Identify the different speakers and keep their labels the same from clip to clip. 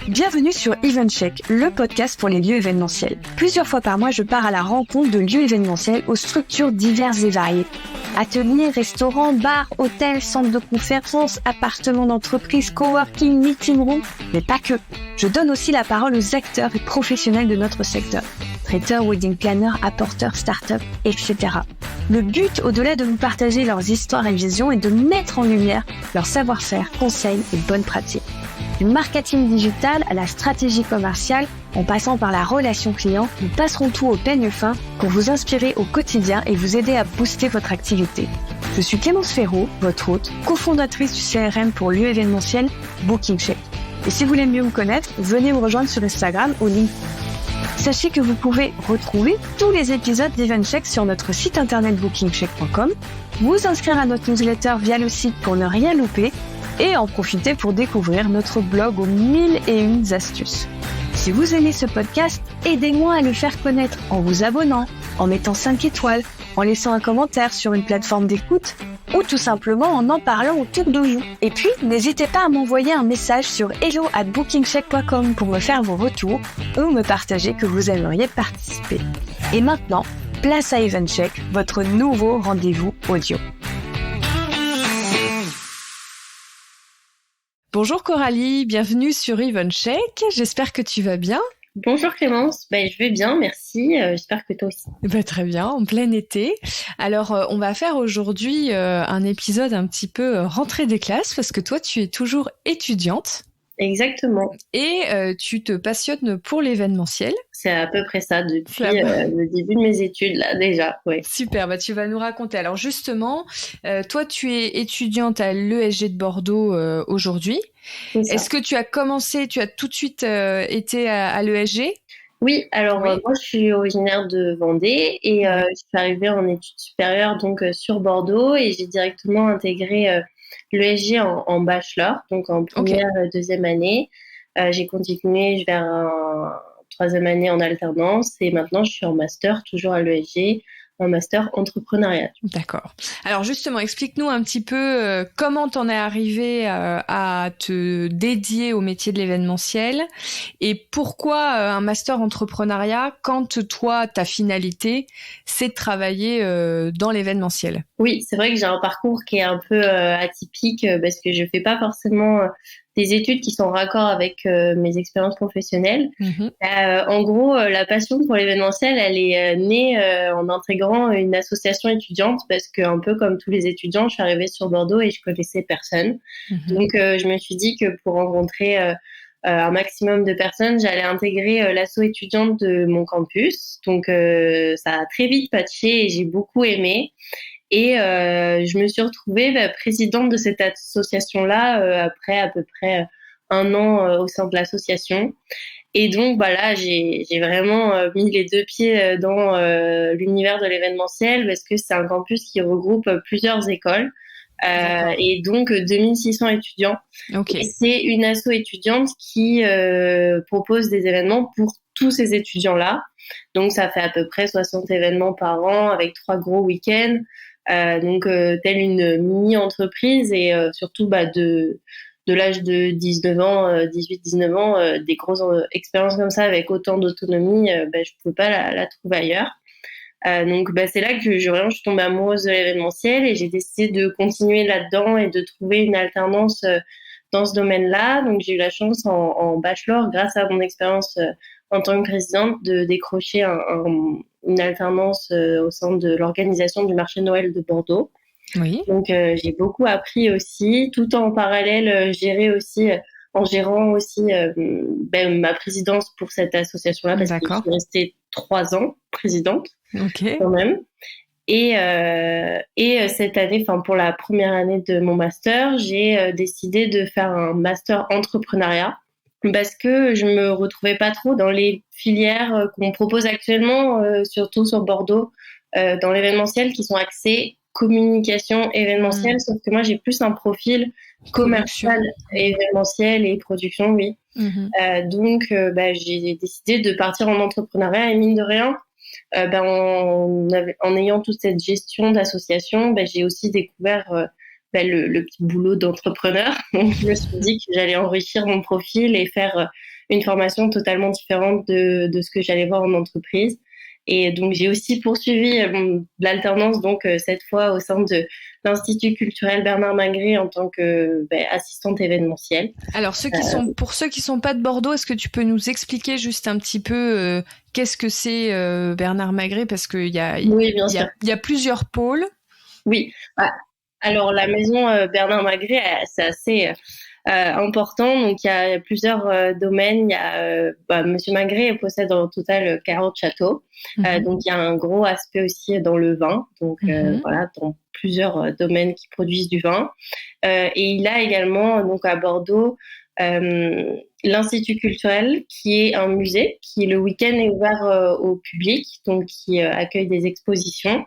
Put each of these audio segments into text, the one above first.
Speaker 1: Bienvenue sur EventCheck, le podcast pour les lieux événementiels. Plusieurs fois par mois, je pars à la rencontre de lieux événementiels aux structures diverses et variées. Ateliers, restaurants, bars, hôtels, centres de conférences, appartements d'entreprise, coworking, meeting room, mais pas que. Je donne aussi la parole aux acteurs et professionnels de notre secteur. Traiteurs, wedding planners, apporteurs, start-up, etc. Le but, au-delà de vous partager leurs histoires et visions, est de mettre en lumière leur savoir-faire, conseils et bonnes pratiques. Du marketing digital à la stratégie commerciale, en passant par la relation client, nous passerons tout au peigne fin pour vous inspirer au quotidien et vous aider à booster votre activité. Je suis Clémence Ferraud, votre hôte, cofondatrice du CRM pour lieu événementiel BookingCheck. Et si vous voulez mieux vous connaître, venez me rejoindre sur Instagram ou LinkedIn. Sachez que vous pouvez retrouver tous les épisodes d'EventCheck sur notre site internet bookingcheck.com, vous inscrire à notre newsletter via le site pour ne rien louper et en profiter pour découvrir notre blog aux 1001 astuces. Si vous aimez ce podcast, aidez-moi à le faire connaître en vous abonnant, en mettant 5 étoiles, en laissant un commentaire sur une plateforme d'écoute ou tout simplement en parlant autour de vous. Et puis, n'hésitez pas à m'envoyer un message sur hello@bookingcheck.com pour me faire vos retours ou me partager que vous aimeriez participer. Et maintenant, place à EventCheck, votre nouveau rendez-vous audio. Bonjour Coralie, bienvenue sur EventCheck, j'espère que tu vas bien.
Speaker 2: Bonjour Clémence, je vais bien, merci, j'espère que toi aussi.
Speaker 1: Très bien, en plein été. Alors on va faire aujourd'hui un épisode un petit peu rentrée des classes parce que toi tu es toujours étudiante.
Speaker 2: Exactement.
Speaker 1: Et tu te passionnes pour l'événementiel.
Speaker 2: C'est à peu près ça depuis le début de mes études là déjà. Ouais.
Speaker 1: Super, tu vas nous raconter. Alors justement, toi tu es étudiante à l'ESG de Bordeaux aujourd'hui. Est-ce que tu as tout de suite été à l'ESG ?
Speaker 2: Oui, alors moi je suis originaire de Vendée et je suis arrivée en études supérieures donc sur Bordeaux et j'ai directement intégré l'ESG en bachelor, donc en première, deuxième année. J'ai continué vers une troisième année en alternance et maintenant je suis en master, toujours à l'ESG, en master entrepreneuriat.
Speaker 1: D'accord. Alors justement, explique-nous un petit peu comment t'en es arrivé à te dédier au métier de l'événementiel et pourquoi un master entrepreneuriat quand toi, ta finalité, c'est de travailler dans l'événementiel.
Speaker 2: Oui, c'est vrai que j'ai un parcours qui est un peu atypique parce que je fais pas forcément des études qui sont en raccord avec mes expériences professionnelles. En gros, la passion pour l'événementiel, elle est née en intégrant une association étudiante parce que un peu comme tous les étudiants, je suis arrivée sur Bordeaux et je connaissais personne. Donc, je me suis dit que pour rencontrer un maximum de personnes, j'allais intégrer l'asso étudiante de mon campus. Donc, ça a très vite matché et j'ai beaucoup aimé. Et je me suis retrouvée présidente de cette association-là après à peu près un an au sein de l'association. Et donc là, j'ai vraiment mis les deux pieds dans l'univers de l'événementiel parce que c'est un campus qui regroupe plusieurs écoles et donc 2600 étudiants. Et c'est une asso étudiante qui propose des événements pour tous ces étudiants-là. Donc ça fait à peu près 60 événements par an avec 3 gros week-ends. Donc telle une mini-entreprise et surtout de l'âge de 19 ans, 18-19 ans, des grosses expériences comme ça avec autant d'autonomie, je pouvais pas la trouver ailleurs. Donc c'est là que je suis tombée amoureuse de l'événementiel et j'ai décidé de continuer là-dedans et de trouver une alternance dans ce domaine-là. Donc j'ai eu la chance en bachelor, grâce à mon expérience en tant que présidente, de décrocher une alternance au sein de l'organisation du marché de Noël de Bordeaux.
Speaker 1: Oui.
Speaker 2: Donc j'ai beaucoup appris aussi, tout en parallèle en gérant aussi ma présidence pour cette association-là parce que je suis restée 3 ans présidente quand même. Et cette année, pour la première année de mon master, j'ai décidé de faire un master entrepreneuriat parce que je me retrouvais pas trop dans les filières qu'on propose actuellement, surtout sur Bordeaux, dans l'événementiel qui sont axées communication événementielle, sauf que moi j'ai plus un profil commercial, événementiel et production, oui. Donc j'ai décidé de partir en entrepreneuriat et mine de rien, en ayant toute cette gestion d'association, j'ai aussi découvert le petit boulot d'entrepreneur. Donc je me suis dit que j'allais enrichir mon profil et faire une formation totalement différente de ce que j'allais voir en entreprise. Et donc, j'ai aussi poursuivi l'alternance, donc cette fois au sein de l'Institut culturel Bernard Magret en tant que assistante événementielle.
Speaker 3: Alors, pour ceux qui sont pas de Bordeaux, est-ce que tu peux nous expliquer juste un petit peu qu'est-ce que c'est Bernard Magret, parce qu'il y a plusieurs pôles.
Speaker 2: Oui. Alors, la maison Bernard Magret, c'est assez important. Donc, il y a plusieurs domaines. Il y a Monsieur Magret possède en total 40 châteaux. Donc, il y a un gros aspect aussi dans le vin. Donc, voilà, dans plusieurs domaines qui produisent du vin. Et il a également, donc à Bordeaux, l'Institut culturel, qui est un musée qui le week-end est ouvert au public, donc qui accueille des expositions,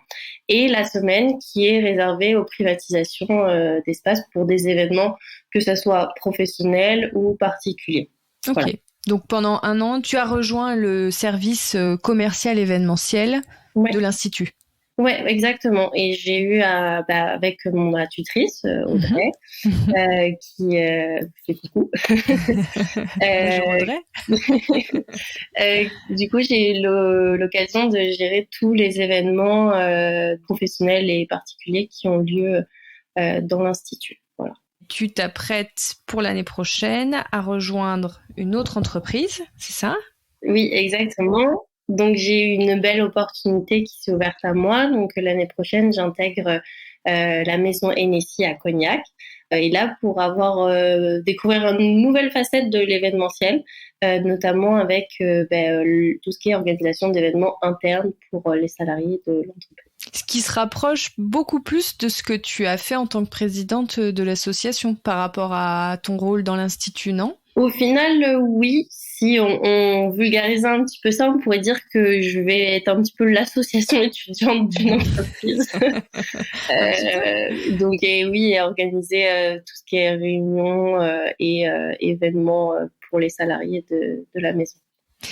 Speaker 2: et la semaine qui est réservée aux privatisations d'espaces pour des événements, que ce soit professionnels ou particuliers.
Speaker 3: Ok.
Speaker 2: Voilà.
Speaker 3: Donc pendant 1 an, tu as rejoint le service commercial événementiel de l'Institut.
Speaker 2: Ouais, exactement. Et j'ai eu avec ma tutrice Audrey, qui fait coucou. Du coup, j'ai eu l'occasion de gérer tous les événements professionnels et particuliers qui ont lieu dans l'institut. Voilà.
Speaker 3: Tu t'apprêtes pour l'année prochaine à rejoindre une autre entreprise, c'est ça ?
Speaker 2: Oui, exactement. Donc, j'ai eu une belle opportunité qui s'est ouverte à moi. Donc, l'année prochaine, j'intègre la maison Hennessy à Cognac. Et là, pour découvrir une nouvelle facette de l'événementiel, notamment avec tout ce qui est organisation d'événements internes pour les salariés de l'entreprise.
Speaker 3: Ce qui se rapproche beaucoup plus de ce que tu as fait en tant que présidente de l'association par rapport à ton rôle dans l'Institut, non ?
Speaker 2: Au final, oui. Si on vulgarisait un petit peu ça, on pourrait dire que je vais être un petit peu l'association étudiante d'une entreprise. Donc, oui, organiser tout ce qui est réunions et événements pour les salariés de la maison.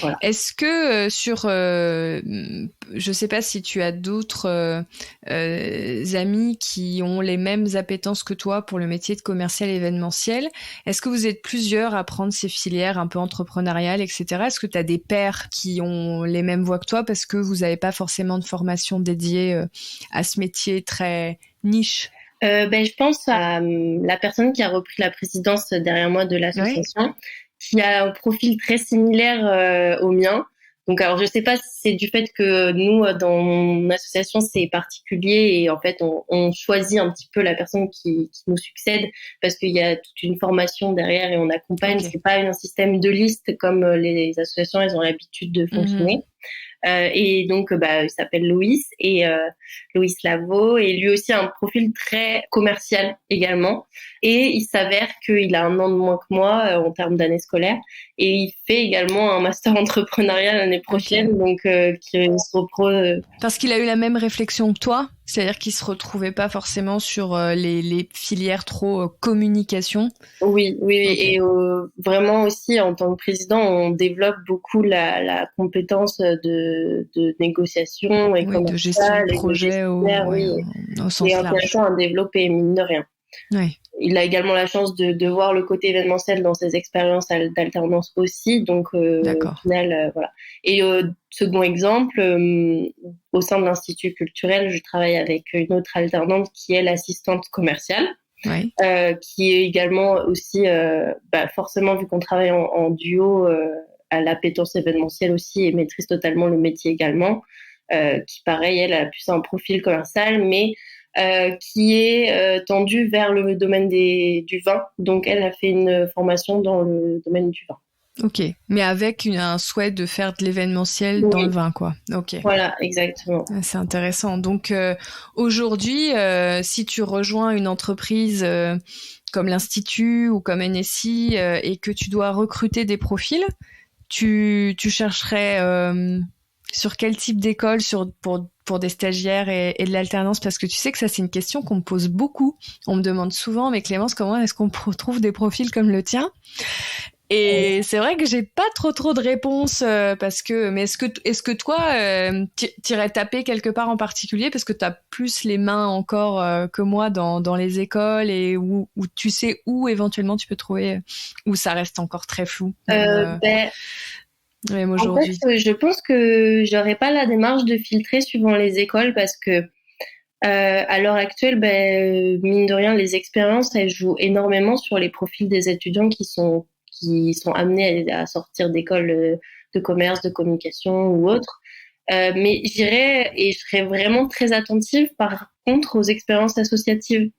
Speaker 2: Voilà.
Speaker 3: Est-ce que je sais pas si tu as d'autres amis qui ont les mêmes appétences que toi pour le métier de commercial événementiel, est-ce que vous êtes plusieurs à prendre ces filières un peu entrepreneuriales, etc. Est-ce que tu as des pairs qui ont les mêmes voies que toi parce que vous n'avez pas forcément de formation dédiée à ce métier très niche ?
Speaker 2: Je pense à la personne qui a repris la présidence derrière moi de l'association. Oui. Qui a un profil très similaire au mien. Donc, alors, je sais pas si c'est du fait que nous, dans mon association, c'est particulier et en fait, on choisit un petit peu la personne qui nous succède parce qu'il y a toute une formation derrière et on accompagne. Okay. C'est pas un système de liste comme les associations, elles ont l'habitude de fonctionner. Et donc, il s'appelle Loïs Loïs Lavaux, et lui aussi a un profil très commercial également. Et il s'avère qu'il a 1 an de moins que moi en termes d'année scolaire, et il fait également un master entrepreneurial l'année prochaine, donc qui se reprend.
Speaker 3: Parce qu'il a eu la même réflexion que toi, c'est-à-dire qu'il se retrouvait pas forcément sur les filières trop communication.
Speaker 2: Oui, okay. Et vraiment aussi en tant que président, on développe beaucoup la compétence de négociation et
Speaker 3: de gestion de projet au sens large.
Speaker 2: C'est intéressant à développer, mine de rien.
Speaker 3: Ouais.
Speaker 2: Il a également la chance de voir le côté événementiel dans ses expériences d'alternance aussi, donc au final, voilà. Et second exemple, au sein de l'Institut culturel, je travaille avec une autre alternante qui est l'assistante commerciale, qui est également aussi, forcément vu qu'on travaille en duo, à l'appétence événementielle aussi et maîtrise totalement le métier également, qui pareil, elle a plus un profil commercial, mais qui est tendue vers le domaine du vin. Donc, elle a fait une formation dans le domaine du vin.
Speaker 3: Ok, mais avec un souhait de faire de l'événementiel dans le vin, quoi. Ok.
Speaker 2: Voilà, exactement.
Speaker 3: C'est intéressant. Donc, aujourd'hui, si tu rejoins une entreprise comme l'Institut ou comme Hennessy et que tu dois recruter des profils, tu chercherais sur quel type d'école pour des stagiaires et de l'alternance, parce que tu sais que ça, c'est une question qu'on me pose beaucoup. On me demande souvent, mais Clémence, comment est-ce qu'on trouve des profils comme le tien ? Et c'est vrai que j'ai pas trop de réponses parce que, mais est-ce que toi, t'irais taper quelque part en particulier parce que t'as plus les mains encore que moi dans les écoles et où tu sais où éventuellement tu peux trouver, où ça reste encore très flou. Même aujourd'hui.
Speaker 2: En fait, je pense que j'aurais pas la démarche de filtrer suivant les écoles parce que à l'heure actuelle, mine de rien, les expériences, elles jouent énormément sur les profils des étudiants qui sont amenés à sortir d'écoles de commerce, de communication ou autres. Mais j'irais et je serais vraiment très attentive, par contre, aux expériences associatives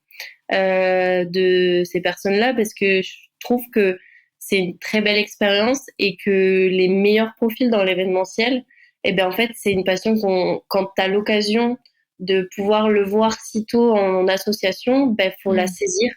Speaker 2: de ces personnes-là parce que je trouve que c'est une très belle expérience et que les meilleurs profils dans l'événementiel, en fait, c'est une passion quand tu as l'occasion de pouvoir le voir si tôt en association, faut la saisir.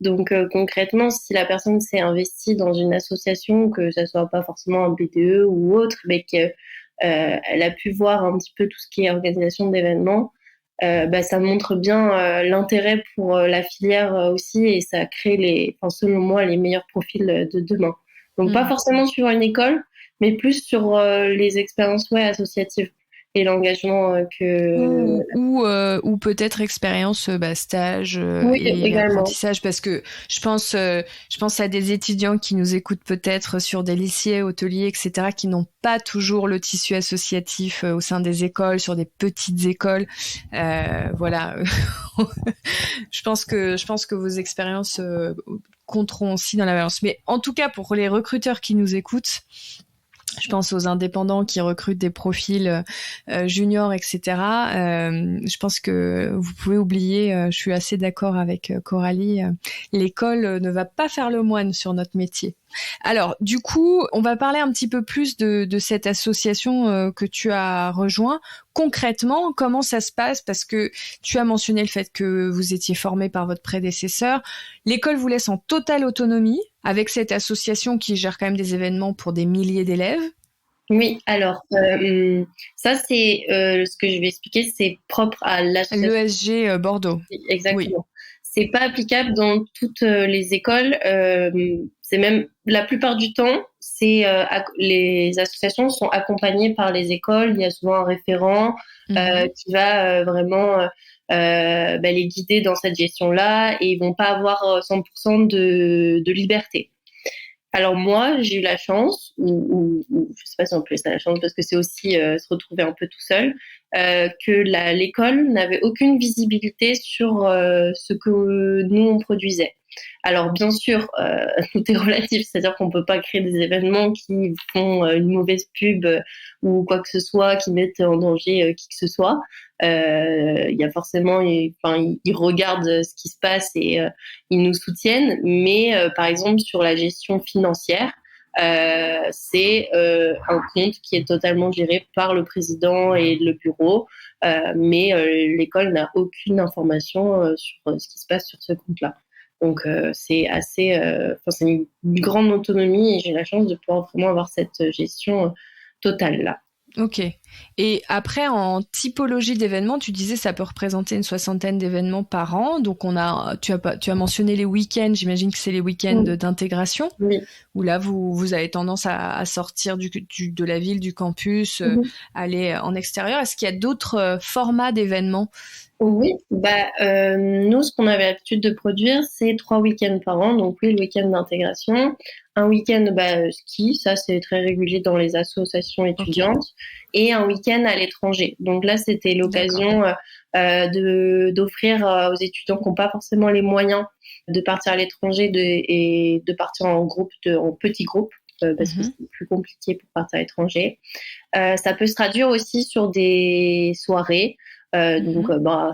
Speaker 2: Donc concrètement, si la personne s'est investie dans une association, que ça soit pas forcément un BDE ou autre, mais qu'elle a pu voir un petit peu tout ce qui est organisation d'événements, ça montre bien l'intérêt pour la filière aussi et ça crée selon moi, les meilleurs profils de demain. Donc pas forcément sur une école, mais plus sur les expériences associatives et l'engagement
Speaker 3: ou peut-être expérience stage et
Speaker 2: également.
Speaker 3: apprentissage parce que je pense à des étudiants qui nous écoutent peut-être sur des lycées, hôteliers, etc., qui n'ont pas toujours le tissu associatif au sein des écoles, sur des petites écoles. Voilà. Je pense que vos expériences compteront aussi dans la balance. Mais en tout cas, pour les recruteurs qui nous écoutent, je pense aux indépendants qui recrutent des profils juniors, etc. Je pense que vous pouvez oublier, je suis assez d'accord avec Coralie, l'école ne va pas faire le moine sur notre métier. Alors, du coup, on va parler un petit peu plus de cette association que tu as rejoint. Concrètement, comment ça se passe? Parce que tu as mentionné le fait que vous étiez formé par votre prédécesseur. L'école vous laisse en totale autonomie avec cette association qui gère quand même des événements pour des milliers d'élèves.
Speaker 2: Oui, alors ça c'est ce que je vais expliquer, c'est propre à l'association.
Speaker 3: L'ESG Bordeaux.
Speaker 2: Exactement. Oui. C'est pas applicable dans toutes les écoles. C'est même la plupart du temps, les associations sont accompagnées par les écoles. Il y a souvent un référent qui va vraiment les guider dans cette gestion-là et ils vont pas avoir 100% de liberté. Alors moi, j'ai eu la chance, ou je sais pas si on peut ça la chance parce que c'est aussi se retrouver un peu tout seul, que l'école n'avait aucune visibilité sur ce que nous on produisait. Alors bien sûr, tout est relatif, c'est-à-dire qu'on peut pas créer des événements qui font une mauvaise pub ou quoi que ce soit, qui mettent en danger qui que ce soit. Il y a forcément, ils regardent ce qui se passe et ils nous soutiennent. Mais par exemple sur la gestion financière, c'est un compte qui est totalement géré par le président et le bureau, mais l'école n'a aucune information sur ce qui se passe sur ce compte-là. Donc c'est assez, c'est une grande autonomie et j'ai la chance de pouvoir vraiment avoir cette gestion totale là.
Speaker 3: Ok. Et après, en typologie d'événements, tu disais ça peut représenter une 60aine d'événements par an. Donc tu as mentionné les week-ends. J'imagine que c'est les week-ends d'intégration.
Speaker 2: Oui.
Speaker 3: Où là, vous avez tendance à sortir de la ville, du campus, aller en extérieur. Est-ce qu'il y a d'autres formats d'événements?
Speaker 2: Oui, nous, ce qu'on avait l'habitude de produire, c'est 3 week-ends par an. Donc oui, le week-end d'intégration, un week-end ski, ça c'est très régulier dans les associations étudiantes, et un week-end à l'étranger. Donc là, c'était l'occasion d'offrir aux étudiants qui n'ont pas forcément les moyens de partir à l'étranger et de partir en petits groupes. Parce que c'est plus compliqué pour partir à l'étranger. Ça peut se traduire aussi sur des soirées. Donc,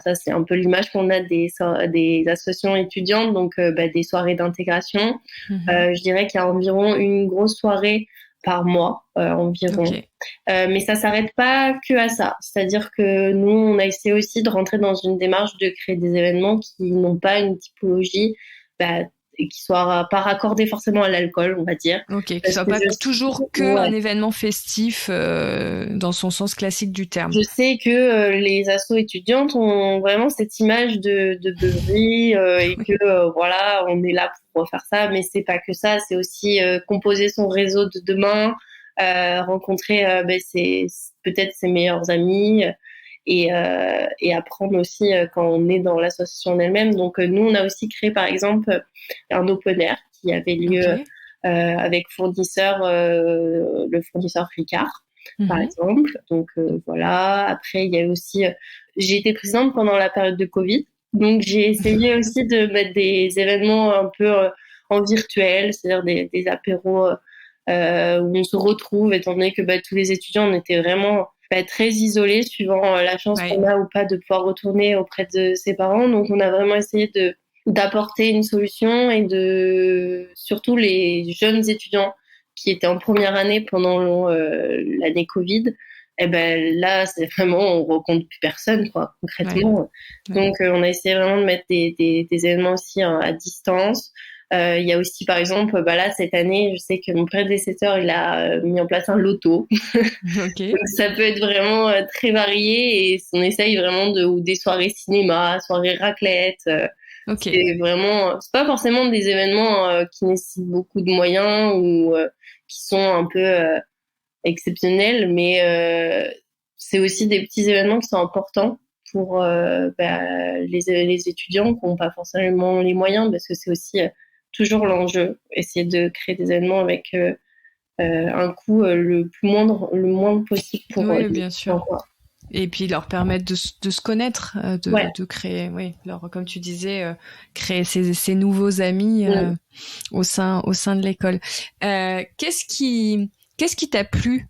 Speaker 2: ça, c'est un peu l'image qu'on a des associations étudiantes, donc des soirées d'intégration. Je dirais qu'il y a environ une grosse soirée par mois, environ. Mais ça s'arrête pas que à ça. C'est-à-dire que nous, on a essayé aussi de rentrer dans une démarche de créer des événements qui n'ont pas une typologie qui soit pas raccordé forcément à l'alcool, on va dire.
Speaker 3: Ok, qui soit pas toujours un événement festif dans son sens classique du terme.
Speaker 2: Je sais que les assos étudiantes ont vraiment cette image de beuverie et que voilà, on est là pour faire ça, mais c'est pas que ça, c'est aussi composer son réseau de demain, rencontrer peut-être ses meilleurs amis. Et apprendre aussi quand on est dans l'association elle-même. Donc nous, on a aussi créé par exemple un open air qui avait lieu avec le fournisseur Ricard, par exemple. Donc voilà. Après, il y a aussi, j'ai été présidente pendant la période de Covid, donc j'ai essayé aussi de mettre des événements un peu en virtuel, c'est-à-dire des apéros où on se retrouve, étant donné que tous les étudiants, on était vraiment très isolés, suivant la chance qu'on a ou pas de pouvoir retourner auprès de ses parents. Donc, on a vraiment essayé d'apporter une solution et surtout les jeunes étudiants qui étaient en première année pendant l'année Covid. Et là, c'est vraiment, on rencontre plus personne, quoi, concrètement. Donc, on a essayé vraiment de mettre des événements aussi à distance. Il y a aussi, par exemple, là, cette année, je sais que mon prédécesseur, il a mis en place un loto.
Speaker 3: Okay.
Speaker 2: Donc, ça peut être vraiment très varié et on essaye vraiment ou des soirées cinéma, soirées raclette. C'est vraiment, c'est pas forcément des événements qui nécessitent beaucoup de moyens ou qui sont un peu exceptionnels, mais c'est aussi des petits événements qui sont importants pour les étudiants qui n'ont pas forcément les moyens, parce que c'est aussi toujours l'enjeu, essayer de créer des événements avec un coût le moins possible pour
Speaker 3: bien sûr. Et puis leur permettre de se connaître, de créer, comme tu disais, créer ces nouveaux amis au sein de l'école. Qu'est-ce qui t'a plu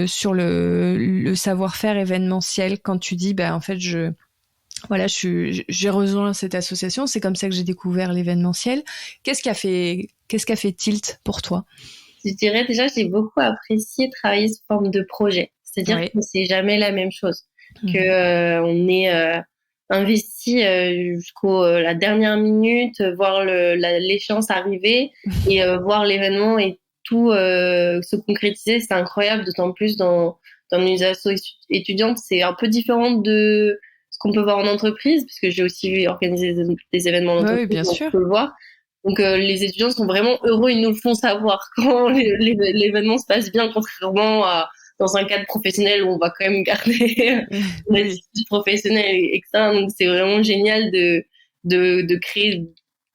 Speaker 3: sur le savoir-faire événementiel quand tu dis en fait j'ai rejoint cette association, c'est comme ça que j'ai découvert l'événementiel. Qu'est-ce qui a fait tilt pour toi?
Speaker 2: Je dirais déjà, j'ai beaucoup apprécié travailler sous forme de projet. C'est-à-dire que c'est jamais la même chose. Que on est investi jusqu'à la dernière minute, voir l'échéance arriver et voir l'événement et tout se concrétiser, c'est incroyable. D'autant plus dans les assos étudiantes, c'est un peu différent de ce qu'on peut voir en entreprise, puisque j'ai aussi organisé des événements en entreprise,
Speaker 3: bien sûr.
Speaker 2: On peut le voir. Donc les étudiants sont vraiment heureux, ils nous le font savoir quand l'événement se passe bien, contrairement à dans un cadre professionnel où on va quand même garder l'attitude professionnelle, etc. Donc c'est vraiment génial de créer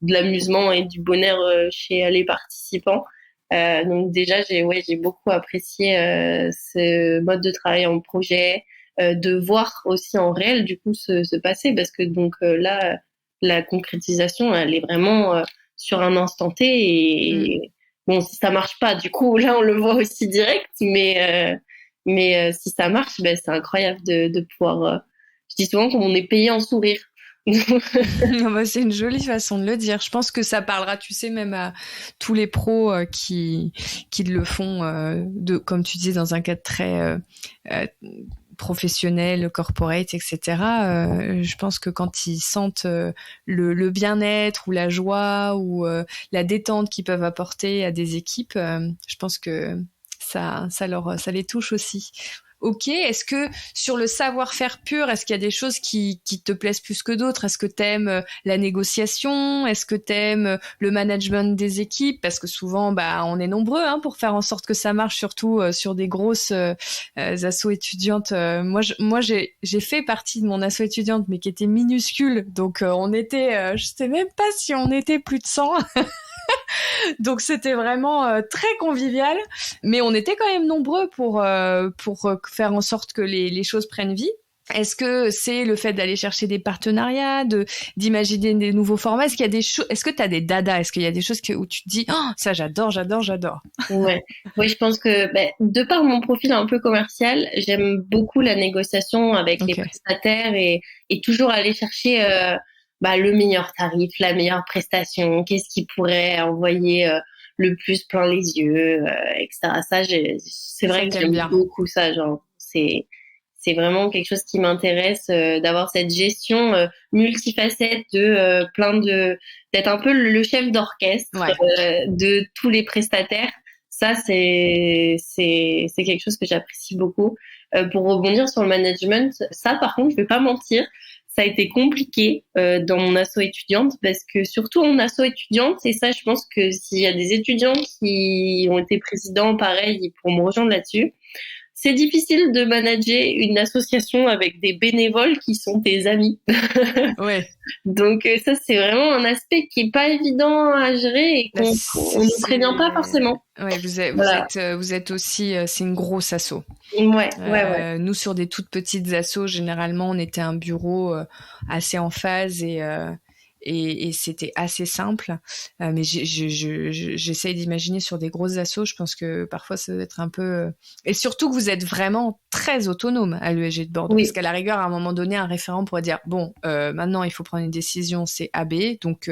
Speaker 2: de l'amusement et du bonheur chez les participants. Donc déjà j'ai beaucoup apprécié ce mode de travail en projet, de voir aussi en réel du coup se passer, parce que donc là la concrétisation elle est vraiment sur un instant T et bon, si ça marche pas, du coup là on le voit aussi direct, mais si ça marche, c'est incroyable de pouvoir. Je dis souvent qu'on est payé en sourire.
Speaker 3: C'est une jolie façon de le dire. Je pense que ça parlera, tu sais, même à tous les pros qui le font, comme tu dis, dans un cadre très professionnel, corporate, etc. Je pense que quand ils sentent le bien-être ou la joie ou la détente qu'ils peuvent apporter à des équipes, je pense que ça les touche aussi. Ok, est-ce que sur le savoir-faire pur, est-ce qu'il y a des choses qui te plaisent plus que d'autres? Est-ce que t'aimes la négociation? Est-ce que t'aimes le management des équipes? Parce que souvent, on est nombreux pour faire en sorte que ça marche, surtout sur des grosses assos étudiantes. Moi, j'ai fait partie de mon asso étudiante, mais qui était minuscule. Donc, on était, je sais même pas si on était plus de 100. Donc c'était vraiment très convivial, mais on était quand même nombreux pour faire en sorte que les choses prennent vie. Est-ce que c'est le fait d'aller chercher des partenariats, d'imaginer des nouveaux formats? Est-ce qu'il y a des choses? Est-ce que tu as des dadas? Est-ce qu'il y a des choses où tu te dis ça j'adore.
Speaker 2: Ouais, oui, je pense que de par mon profil un peu commercial, j'aime beaucoup la négociation avec les prestataires et toujours aller chercher le meilleur tarif, la meilleure prestation, qu'est-ce qui pourrait envoyer le plus plein les yeux, etc. Ça, c'est vrai que j'aime beaucoup ça, genre c'est c'est vraiment quelque chose qui m'intéresse, d'avoir cette gestion multifacette de d'être un peu le chef d'orchestre de tous les prestataires. Ça, c'est quelque chose que j'apprécie beaucoup. Pour rebondir sur le management, ça, par contre, je vais pas mentir, ça a été compliqué dans mon asso étudiante parce que surtout en asso étudiante, et ça, je pense que s'il y a des étudiants qui ont été présidents, pareil, ils pourront me rejoindre là-dessus. C'est difficile de manager une association avec des bénévoles qui sont tes amis.
Speaker 3: Ouais.
Speaker 2: Donc ça, c'est vraiment un aspect qui est pas évident à gérer et qu'on ne prévient pas forcément.
Speaker 3: Ouais, vous êtes aussi, c'est une grosse asso.
Speaker 2: Ouais.
Speaker 3: Nous, sur des toutes petites assos, généralement, on était un bureau assez en phase et c'était assez simple. Mais j'essaye d'imaginer sur des grosses assos, je pense que parfois ça doit être un peu... Et surtout que vous êtes vraiment très autonome à l'USG de Bordeaux. Parce qu'à la rigueur, à un moment donné, un référent pourrait dire, bon, maintenant il faut prendre une décision, c'est AB, donc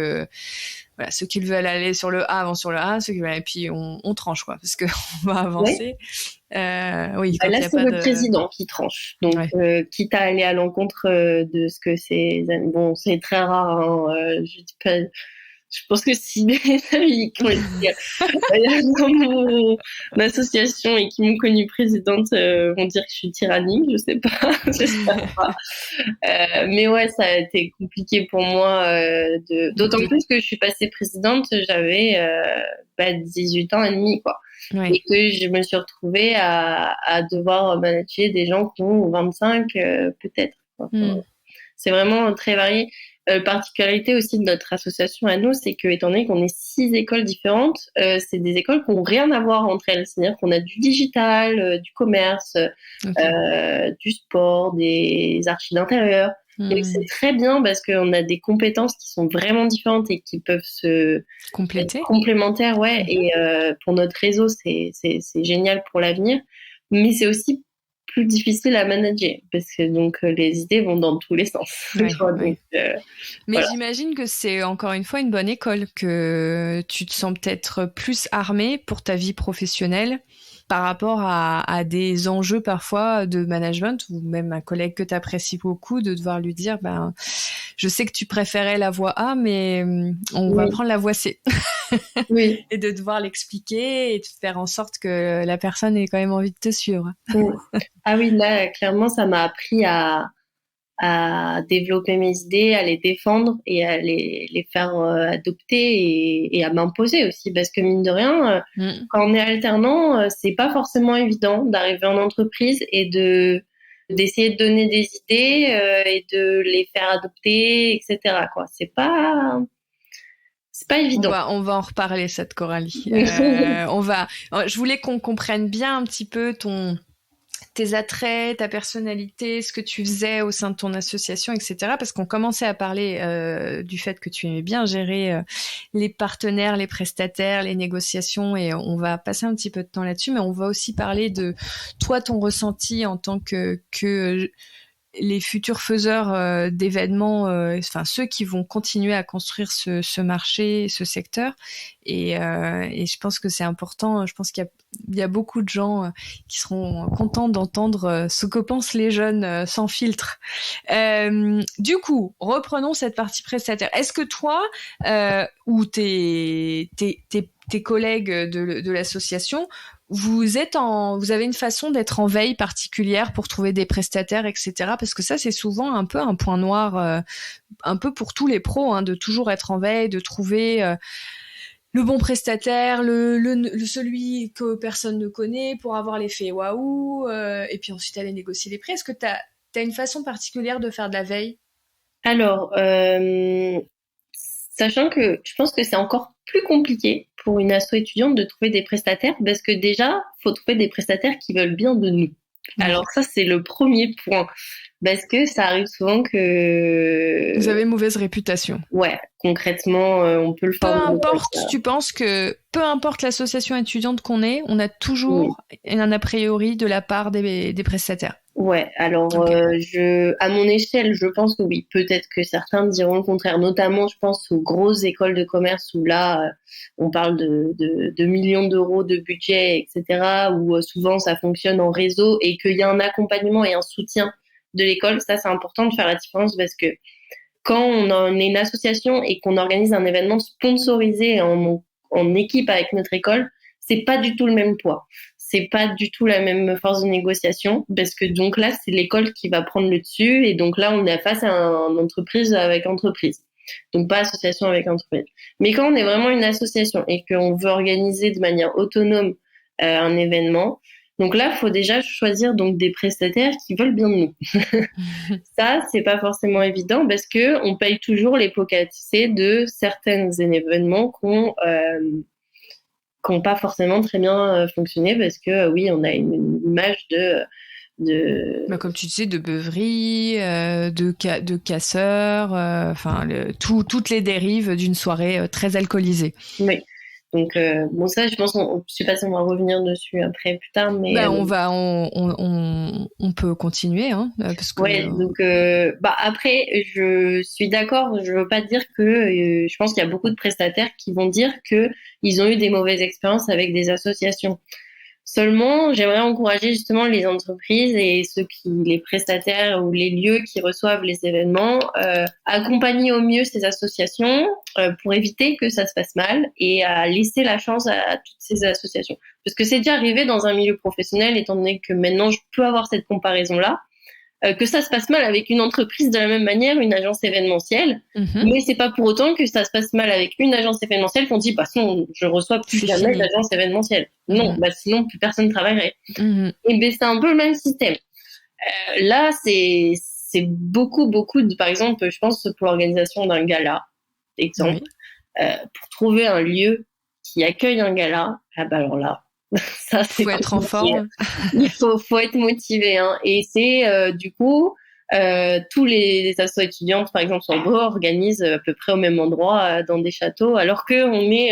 Speaker 3: voilà, ceux qui veulent aller sur le A vont sur le A, ceux qui veulent... et puis on tranche, quoi, parce qu'on va avancer. Oui,
Speaker 2: là, c'est le président qui tranche. Donc, quitte à aller à l'encontre de ce que c'est... Bon, c'est très rare. Hein, je dis pas... Je pense que si mes amis qui ont été dans mon association et qui m'ont connue présidente vont dire que je suis tyrannique, je sais pas. J'espère pas. Mais ouais, ça a été compliqué pour moi. D'autant plus que je suis passée présidente, j'avais 18 ans et demi, quoi. Et que je me suis retrouvée à devoir manager des gens qui ont 25 peut-être. C'est vraiment très varié. Particularité aussi de notre association à nous, c'est que étant donné qu'on est 6 écoles différentes, c'est des écoles qui n'ont rien à voir entre elles. C'est-à-dire qu'on a du digital, du commerce, du sport, des archives d'intérieur. Donc c'est très bien parce qu'on a des compétences qui sont vraiment différentes et qui peuvent se
Speaker 3: compléter,
Speaker 2: complémentaires, Et pour notre réseau, c'est génial pour l'avenir. Mais c'est aussi plus difficile à manager parce que donc les idées vont dans tous les sens.
Speaker 3: Mais voilà. J'imagine que c'est encore une fois une bonne école, que tu te sens peut-être plus armé pour ta vie professionnelle par rapport à des enjeux parfois de management, ou même un collègue que tu apprécies beaucoup, de devoir lui dire je sais que tu préférais la voie A, mais on va prendre la voie C. Et de devoir l'expliquer et de faire en sorte que la personne ait quand même envie de te suivre.
Speaker 2: Ah oui, là, clairement, ça m'a appris à développer mes idées, à les défendre et à les faire adopter et à m'imposer aussi. Parce que mine de rien, quand on est alternant, c'est pas forcément évident d'arriver en entreprise et d'essayer de donner des idées et de les faire adopter, etc. quoi. C'est pas évident.
Speaker 3: On va en reparler, cette Coralie. Je voulais qu'on comprenne bien un petit peu tes attraits, ta personnalité, ce que tu faisais au sein de ton association, etc. Parce qu'on commençait à parler du fait que tu aimais bien gérer les partenaires, les prestataires, les négociations, et on va passer un petit peu de temps là-dessus, mais on va aussi parler de toi, ton ressenti en tant que les futurs faiseurs d'événements, ceux qui vont continuer à construire ce marché, ce secteur, et je pense que c'est important. Je pense qu'il y a beaucoup de gens qui seront contents d'entendre ce que pensent les jeunes sans filtre. Du coup, reprenons cette partie prestataire. Est-ce que toi ou tes collègues de l'association, vous avez une façon d'être en veille particulière pour trouver des prestataires, etc. Parce que ça, c'est souvent un peu un point noir, un peu pour tous les pros, de toujours être en veille, de trouver le bon prestataire, celui que personne ne connaît pour avoir l'effet waouh, et puis ensuite aller négocier les prix. Est-ce que t'as une façon particulière de faire de la veille?
Speaker 2: Alors, sachant que je pense que c'est encore plus compliqué pour une asso étudiante de trouver des prestataires, parce que déjà, faut trouver des prestataires qui veulent bien de nous. Alors ça, c'est le premier point, parce que ça arrive souvent que...
Speaker 3: Vous avez mauvaise réputation.
Speaker 2: Ouais, concrètement, on peut le faire.
Speaker 3: Peu importe, tu penses que peu importe l'association étudiante qu'on est, on a toujours un a priori de la part des prestataires.
Speaker 2: Ouais, alors à mon échelle, je pense que oui. Peut-être que certains diront le contraire. Notamment, je pense aux grosses écoles de commerce où là, on parle de millions d'euros de budget, etc. Où souvent ça fonctionne en réseau et qu'il y a un accompagnement et un soutien de l'école. Ça, c'est important de faire la différence parce que quand on est une association et qu'on organise un événement sponsorisé en équipe avec notre école, c'est pas du tout le même poids. C'est pas du tout la même force de négociation parce que donc là, c'est l'école qui va prendre le dessus et donc là, on est face à une entreprise avec entreprise. Donc pas association avec entreprise. Mais quand on est vraiment une association et qu'on veut organiser de manière autonome un événement, donc là, il faut déjà choisir donc des prestataires qui veulent bien de nous. Ça, c'est pas forcément évident parce que on paye toujours les pots cassés de certains événements qui n'ont pas forcément très bien fonctionné parce que oui, on a une image de
Speaker 3: comme tu disais, de beuverie, de casseurs, enfin toutes les dérives d'une soirée très alcoolisée.
Speaker 2: Oui. Donc bon, ça, je pense, je sais pas si on va revenir dessus après plus tard, mais
Speaker 3: on peut continuer, hein, parce que
Speaker 2: ouais. Donc après, je suis d'accord. Je veux pas dire que je pense qu'il y a beaucoup de prestataires qui vont dire que ils ont eu des mauvaises expériences avec des associations. Seulement, j'aimerais encourager justement les entreprises et les prestataires ou les lieux qui reçoivent les événements, accompagner au mieux ces associations pour éviter que ça se passe mal et à laisser la chance à toutes ces associations. Parce que c'est déjà arrivé dans un milieu professionnel, étant donné que maintenant je peux avoir cette comparaison-là. Que ça se passe mal avec une entreprise de la même manière, une agence événementielle, mais c'est pas pour autant que ça se passe mal avec une agence événementielle qu'on dit bah sinon je reçois plus jamais d'agence événementielle. Non, bah sinon plus personne travaillerait. Et ben c'est un peu le même système. Là c'est beaucoup par exemple, je pense pour l'organisation d'un gala, exemple, pour trouver un lieu qui accueille un gala, ah bah alors là ça, c'est
Speaker 3: faut être en forme.
Speaker 2: Il faut être motivé, hein. Et c'est du coup tous les assos étudiantes, par exemple sur Bordeaux, organisent à peu près au même endroit dans des châteaux, alors que on est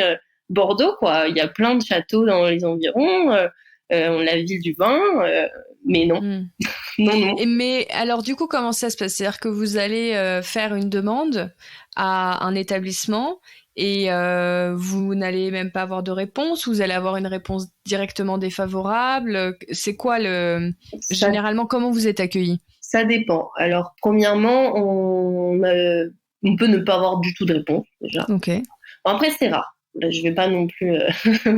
Speaker 2: Bordeaux, quoi. Il y a plein de châteaux dans les environs. La ville du vin, mais non. non.
Speaker 3: Mais alors du coup, comment ça se passe? C'est-à-dire que vous allez faire une demande à un établissement et vous n'allez même pas avoir de réponse, vous allez avoir une réponse directement défavorable. C'est quoi généralement, comment vous êtes accueillis?
Speaker 2: Ça dépend. Alors premièrement, on peut ne pas avoir du tout de réponse déjà.
Speaker 3: Ok.
Speaker 2: Bon, après c'est rare. Je vais pas non plus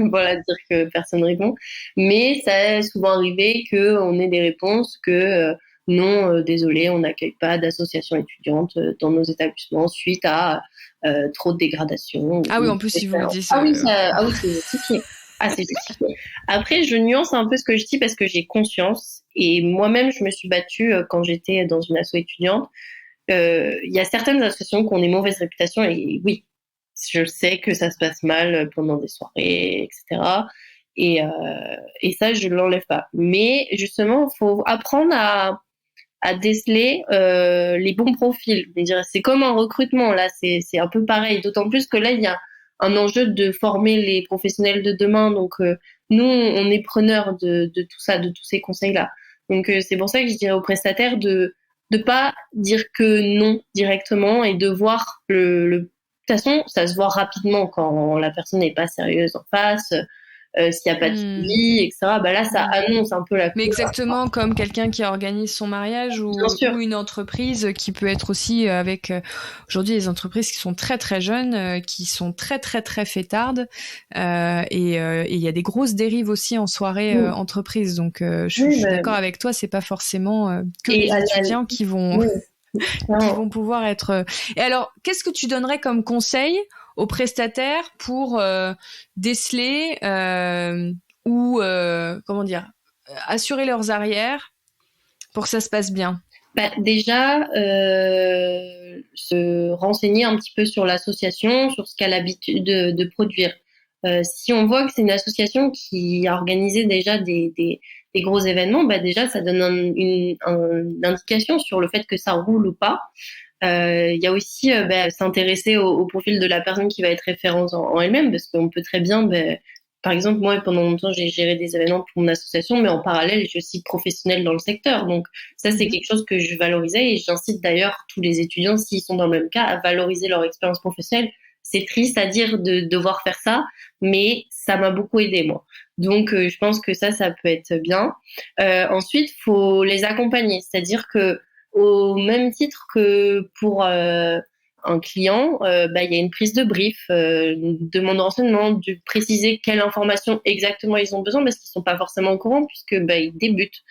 Speaker 2: voilà dire que personne répond, mais ça est souvent arrivé que on ait des réponses que non, désolé, on n'accueille pas d'association étudiante dans nos établissements suite à trop de dégradation.
Speaker 3: Ah oui, en plus si vous le dites.
Speaker 2: Ah oui, c'est justifié. Ah, c'est justifié. Après, je nuance un peu ce que je dis parce que j'ai conscience et moi-même je me suis battue quand j'étais dans une asso étudiante. Il y a certaines associations qui ont des mauvaises réputations et oui. Je sais que ça se passe mal pendant des soirées, etc. Et ça, je ne l'enlève pas. Mais justement, il faut apprendre à déceler les bons profils. C'est comme un recrutement, là, c'est un peu pareil. D'autant plus que là, il y a un enjeu de former les professionnels de demain. Donc, nous, on est preneurs de tout ça, de tous ces conseils-là. Donc, c'est pour ça que je dirais aux prestataires de pas dire que non directement et de voir de toute façon, ça se voit rapidement quand la personne n'est pas sérieuse en face, s'il n'y a pas de suivi, etc. Bah là, ça annonce un peu la couleur.
Speaker 3: Mais exactement comme quelqu'un qui organise son mariage ou une entreprise qui peut être aussi avec aujourd'hui des entreprises qui sont très très jeunes, qui sont très très très fêtardes et il y a des grosses dérives aussi en soirée entreprise. Donc je suis d'accord avec toi, c'est pas forcément que les étudiants qui vont qui vont pouvoir être. Et alors, qu'est-ce que tu donnerais comme conseil aux prestataires pour déceler ou comment dire, assurer leurs arrières pour que ça se passe bien?
Speaker 2: Bah, déjà, se renseigner un petit peu sur l'association, sur ce qu'elle a l'habitude de produire. Si on voit que c'est une association qui a organisé déjà des gros événements, bah déjà ça donne une indication sur le fait que ça roule ou pas. Il y a aussi s'intéresser au profil de la personne qui va être référence en elle-même, parce qu'on peut très bien par exemple, moi, pendant longtemps, j'ai géré des événements pour mon association, mais en parallèle, je suis aussi professionnelle dans le secteur. Donc, ça, c'est quelque chose que je valorisais et j'incite d'ailleurs tous les étudiants, s'ils sont dans le même cas, à valoriser leur expérience professionnelle. C'est triste à dire de devoir faire ça, mais ça m'a beaucoup aidé, moi. Donc, je pense que ça peut être bien. Ensuite, faut les accompagner. C'est-à-dire que, au même titre que pour un client, il y a une prise de brief, une demande de renseignement, de préciser quelle information exactement ils ont besoin parce qu'ils sont pas forcément au courant puisque ils débutent.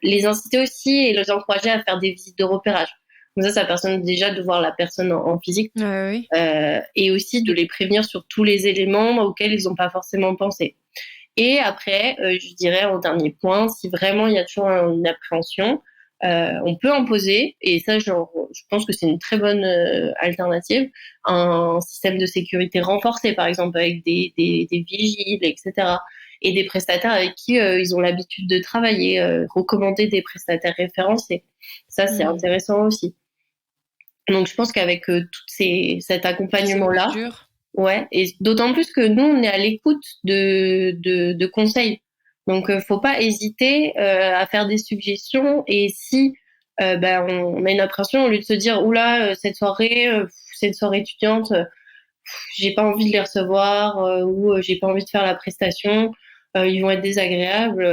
Speaker 2: Les inciter aussi et les encourager à faire des visites de repérage. Comme ça permet déjà de voir la personne en physique
Speaker 3: Oui.
Speaker 2: et aussi de les prévenir sur tous les éléments auxquels ils n'ont pas forcément pensé. Et après, je dirais en dernier point, si vraiment il y a toujours une appréhension, on peut imposer, et ça, je pense que c'est une très bonne alternative, un système de sécurité renforcé, par exemple, avec des vigiles, etc. Et des prestataires avec qui ils ont l'habitude de travailler, recommander des prestataires référencés. Ça, c'est intéressant aussi. Donc, je pense qu'avec cet accompagnement-là, ouais, et d'autant plus que nous, on est à l'écoute de conseils. Donc, faut pas hésiter à faire des suggestions. Et si on a une impression, au lieu de se dire, oula, cette soirée, c'est une soirée étudiante, j'ai pas envie de les recevoir ou j'ai pas envie de faire la prestation, ils vont être désagréables,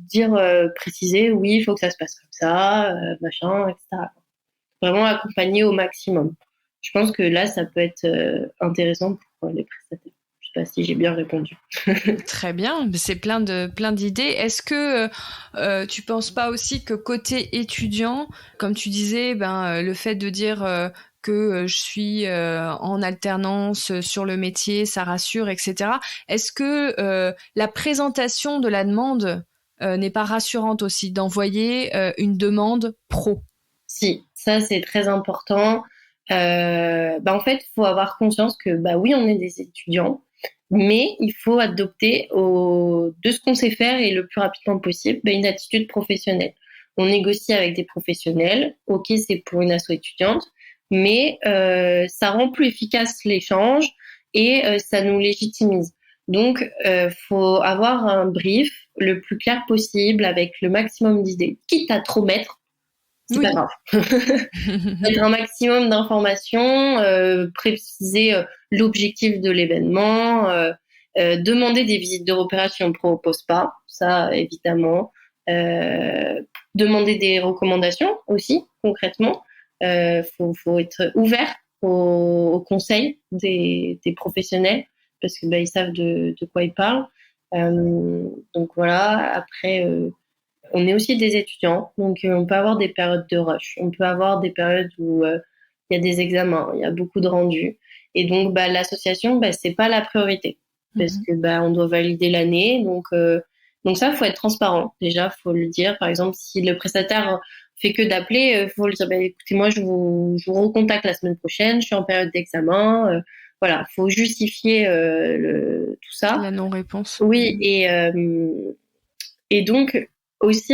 Speaker 2: dire, préciser, oui, il faut que ça se passe comme ça, machin, etc. Vraiment accompagner au maximum. Je pense que là, ça peut être intéressant pour les prestataires. Je sais pas si j'ai bien répondu.
Speaker 3: Très bien, c'est plein d'idées. Est-ce que tu penses pas aussi que côté étudiant, comme tu disais, le fait de dire que je suis en alternance sur le métier, ça rassure, etc. Est-ce que la présentation de la demande n'est pas rassurante aussi, d'envoyer une demande pro?
Speaker 2: Si, ça c'est très important. En fait, il faut avoir conscience que oui, on est des étudiants, mais il faut adopter de ce qu'on sait faire et le plus rapidement possible une attitude professionnelle. On négocie avec des professionnels. Ok, c'est pour une asso étudiante, mais ça rend plus efficace l'échange et ça nous légitimise. Donc, faut avoir un brief le plus clair possible avec le maximum d'idées, quitte à trop mettre. C'est pas grave. Mettre un maximum d'informations, préciser l'objectif de l'événement, demander des visites de repérage si on ne propose pas, ça évidemment. Demander des recommandations aussi, concrètement. Faut être ouvert aux conseils des professionnels parce que ils savent de quoi ils parlent. Donc voilà, après... on est aussi des étudiants, donc on peut avoir des périodes de rush. On peut avoir des périodes où il y a des examens, il y a beaucoup de rendus. Et donc, l'association, c'est pas la priorité. Parce que on doit valider l'année. Donc ça, faut être transparent. Déjà, faut le dire. Par exemple, si le prestataire fait que d'appeler, faut le dire, écoutez, moi, je vous recontacte la semaine prochaine, je suis en période d'examen. Voilà, faut justifier tout ça.
Speaker 3: La non-réponse.
Speaker 2: Oui, et donc, aussi,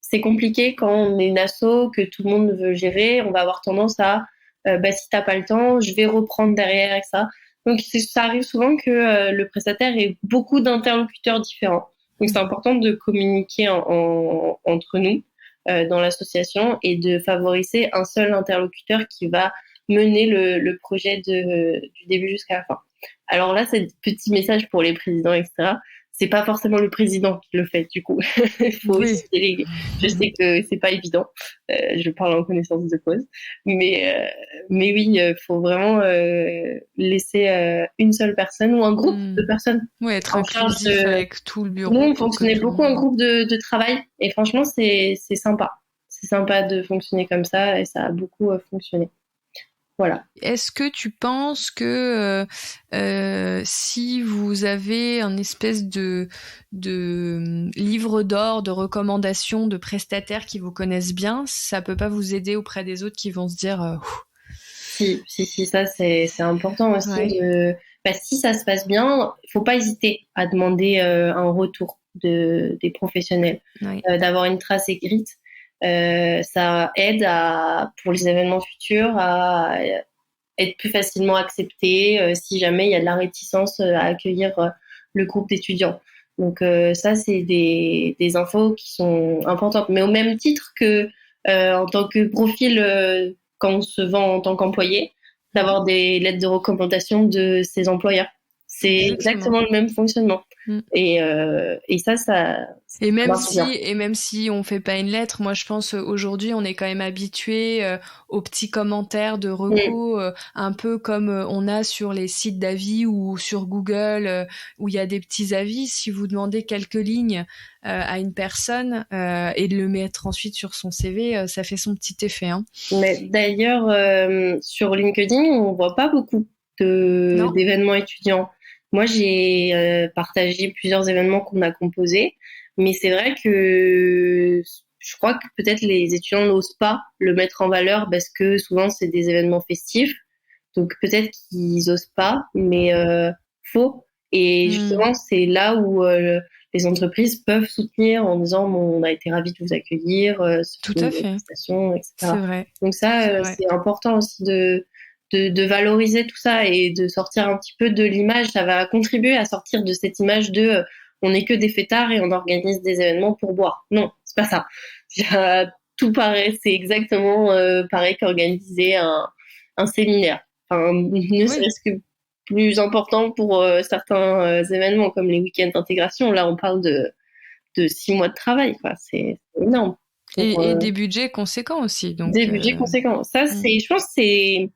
Speaker 2: c'est compliqué quand on est une asso, que tout le monde veut gérer. On va avoir tendance à, si t'as pas le temps, je vais reprendre derrière et ça. Donc, ça arrive souvent que le prestataire ait beaucoup d'interlocuteurs différents. Donc, c'est important de communiquer entre nous dans l'association et de favoriser un seul interlocuteur qui va mener le projet du début jusqu'à la fin. Alors là, c'est un petit message pour les présidents, etc. C'est pas forcément le président qui le fait, du coup. Il faut aussi déléguer. Je sais que c'est pas évident. Je parle en connaissance de cause. Mais oui, il faut vraiment laisser une seule personne ou un groupe de personnes.
Speaker 3: Oui, être inclusif avec tout le bureau.
Speaker 2: Nous, on fonctionnait beaucoup en groupe de travail. Et franchement, c'est sympa. C'est sympa de fonctionner comme ça et ça a beaucoup fonctionné. Voilà.
Speaker 3: Est-ce que tu penses que si vous avez un espèce de livre d'or de recommandations de prestataires qui vous connaissent bien, ça peut pas vous aider auprès des autres qui vont se dire
Speaker 2: Si, ça c'est important aussi. Ouais. Si ça se passe bien, il faut pas hésiter à demander un retour des professionnels, d'avoir une trace écrite. Ça aide pour les événements futurs à être plus facilement accepté si jamais il y a de la réticence à accueillir le groupe d'étudiants. Donc ça, c'est des infos qui sont importantes. Mais au même titre que en tant que profil, quand on se vend en tant qu'employé, d'avoir des lettres de recommandation de ses employeurs. C'est exactement le même fonctionnement. Et ça
Speaker 3: et même si on fait pas une lettre, moi je pense aujourd'hui on est quand même habitué aux petits commentaires de recos, un peu comme on a sur les sites d'avis ou sur Google où il y a des petits avis. Si vous demandez quelques lignes à une personne et de le mettre ensuite sur son CV, ça fait son petit effet. Hein.
Speaker 2: Mais d'ailleurs, sur LinkedIn, on voit pas beaucoup d'événements étudiants. Moi, j'ai partagé plusieurs événements qu'on a composés, mais c'est vrai que je crois que peut-être les étudiants n'osent pas le mettre en valeur parce que souvent c'est des événements festifs, donc peut-être qu'ils osent pas, mais faut. Et justement, c'est là où les entreprises peuvent soutenir en disant on a été ravis de vous accueillir,
Speaker 3: tout à fait,
Speaker 2: etc.
Speaker 3: C'est vrai.
Speaker 2: Donc ça, c'est important aussi de valoriser tout ça et de sortir un petit peu de l'image. Ça va contribuer à sortir de cette image de on n'est que des fêtards et on organise des événements pour boire. Non, c'est pas ça. Tout pareil, c'est exactement pareil qu'organiser un séminaire. Enfin, ne serait-ce que plus important pour certains événements comme les week-ends d'intégration. Là, on parle de 6 mois de travail, quoi. C'est énorme.
Speaker 3: Et des budgets conséquents aussi. Donc,
Speaker 2: des budgets conséquents. Ça, je pense, c'est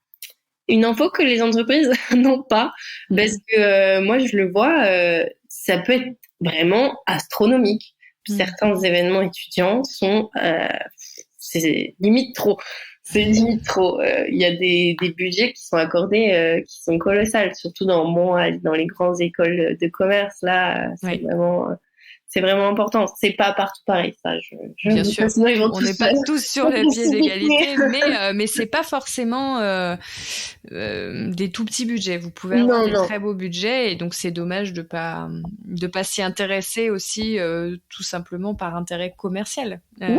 Speaker 2: une info que les entreprises n'ont pas, parce que moi je le vois, ça peut être vraiment astronomique. Certains événements étudiants sont, c'est limite trop. C'est limite trop. Il y a des budgets qui sont accordés, qui sont colossales, surtout dans les grandes écoles de commerce. Là, c'est vraiment important. C'est pas partout pareil, ça.
Speaker 3: Bien sûr. On n'est pas tous sur le pied d'égalité, mais c'est pas forcément des tout petits budgets. Vous pouvez avoir des très beaux budgets, et donc c'est dommage de pas s'y intéresser aussi, tout simplement par intérêt commercial. Quand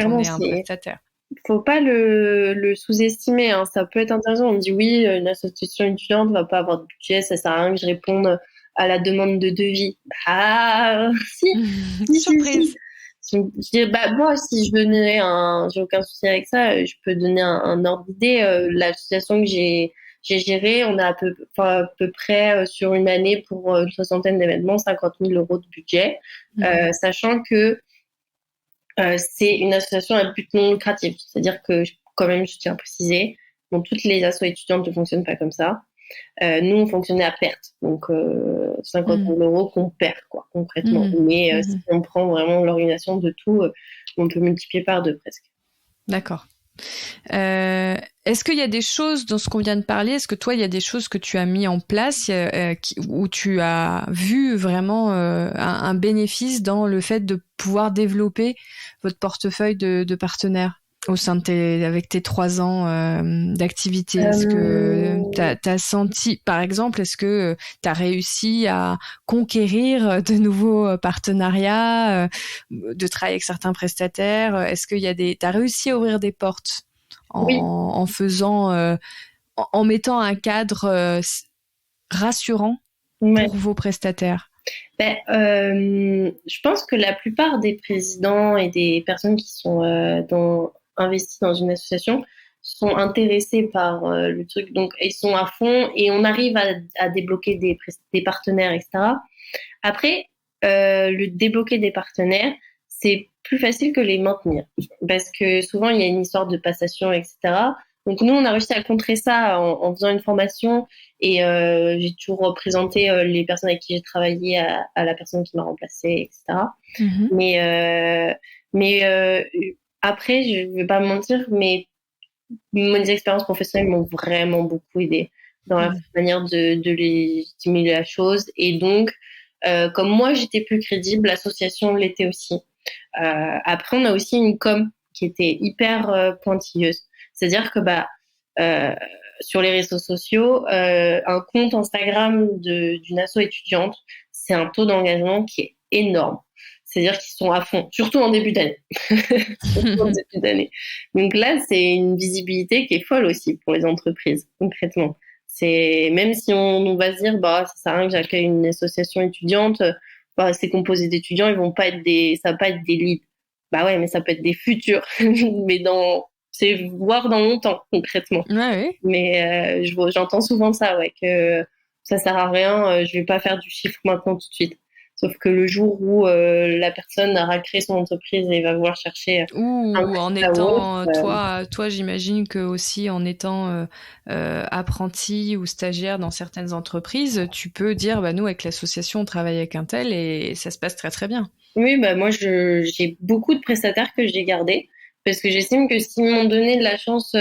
Speaker 3: on est un prestataire.
Speaker 2: Faut pas le sous-estimer, hein. Ça peut être intéressant. On me dit oui, une association étudiante va pas avoir de budget, ça sert à rien que je réponde à la demande de devis. Ah, si.
Speaker 3: Surprise.
Speaker 2: Si. Je dirais, moi, si je donnais j'ai aucun souci avec ça, je peux donner un ordre d'idée. L'association que j'ai gérée, on a à peu près sur une année pour une soixantaine d'événements, 50 000 € de budget, sachant que c'est une association à but non lucratif. C'est-à-dire que, quand même, je tiens à préciser, toutes les assos étudiantes ne fonctionnent pas comme ça. Nous, on fonctionnait à perte. Donc, 50 000 € qu'on perd, quoi, concrètement. Mais si on prend vraiment l'organisation de tout, on peut multiplier par 2 presque.
Speaker 3: D'accord. Est-ce qu'il y a des choses dans ce qu'on vient de parler, est-ce que toi, il y a des choses que tu as mis en place où tu as vu vraiment un bénéfice dans le fait de pouvoir développer votre portefeuille de partenaires au sein de avec tes 3 ans d'activité? Est-ce que t'as senti, par exemple, est-ce que t'as réussi à conquérir de nouveaux partenariats, de travailler avec certains prestataires? Est-ce qu'il y a t'as réussi à ouvrir des portes en faisant, en mettant un cadre rassurant pour vos prestataires?
Speaker 2: Je pense que la plupart des présidents et des personnes qui sont investis dans une association sont intéressés par le truc, donc ils sont à fond et on arrive à débloquer des partenaires, etc. Après, le débloquer des partenaires, c'est plus facile que les maintenir parce que souvent il y a une histoire de passation, etc. Donc nous, on a réussi à contrer ça en faisant une formation et j'ai toujours présenté les personnes avec qui j'ai travaillé à la personne qui m'a remplacée, etc. Mais après, je ne vais pas mentir, mais mes expériences professionnelles m'ont vraiment beaucoup aidée dans la manière de légitimer la chose. Et donc, comme moi, j'étais plus crédible, l'association l'était aussi. Après, on a aussi une com qui était hyper pointilleuse. C'est-à-dire que sur les réseaux sociaux, un compte Instagram d'une asso étudiante, c'est un taux d'engagement qui est énorme. C'est-à-dire qu'ils sont à fond, surtout en début d'année. Donc là, c'est une visibilité qui est folle aussi pour les entreprises, concrètement. C'est même si on va se dire ça sert à rien que j'accueille une association étudiante, c'est composé d'étudiants, ils vont pas être ça va pas être des leads. Bah ouais, mais ça peut être des futurs, mais c'est voir dans longtemps concrètement.
Speaker 3: Ouais.
Speaker 2: Mais j'entends souvent ça, ouais, que ça sert à rien, je vais pas faire du chiffre maintenant tout de suite. Sauf que le jour où la personne aura créé son entreprise et va vouloir chercher
Speaker 3: ou en étant toi j'imagine que aussi en étant apprenti ou stagiaire dans certaines entreprises, tu peux dire nous avec l'association on travaille avec un tel et ça se passe très très bien.
Speaker 2: Oui, moi j'ai beaucoup de prestataires que j'ai gardés parce que j'estime que s'ils m'ont donné de la chance,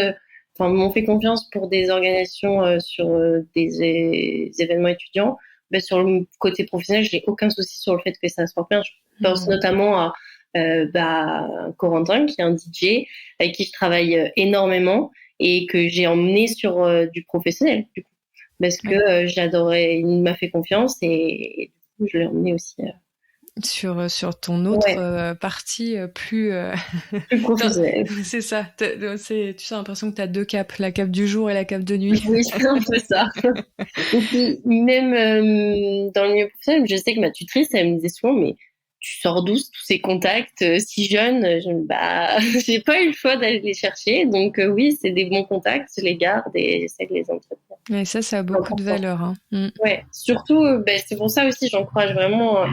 Speaker 2: m'ont fait confiance pour des organisations sur des événements étudiants. Sur le côté professionnel, j'ai aucun souci sur le fait que ça se porte bien. Je pense notamment à Corentin, qui est un DJ avec qui je travaille énormément et que j'ai emmené sur du professionnel, du coup. Parce que j'adorais, il m'a fait confiance et du coup, je l'ai emmené aussi.
Speaker 3: Sur ton autre partie plus
Speaker 2: professionnelle.
Speaker 3: C'est ça. Tu as l'impression que tu as deux capes, la cape du jour et la cape de nuit.
Speaker 2: Oui, c'est un peu ça. Et puis, même dans le milieu professionnel, je sais que ma tutrice, elle me disait souvent, mais tu sors d'où tous ces contacts si jeunes? J'ai pas eu le choix d'aller les chercher. Donc oui, c'est des bons contacts, je les garde et j'essaie de les entretenir.
Speaker 3: Et ça a beaucoup de valeur. Hein.
Speaker 2: Ouais, surtout, c'est pour ça aussi, j'encourage vraiment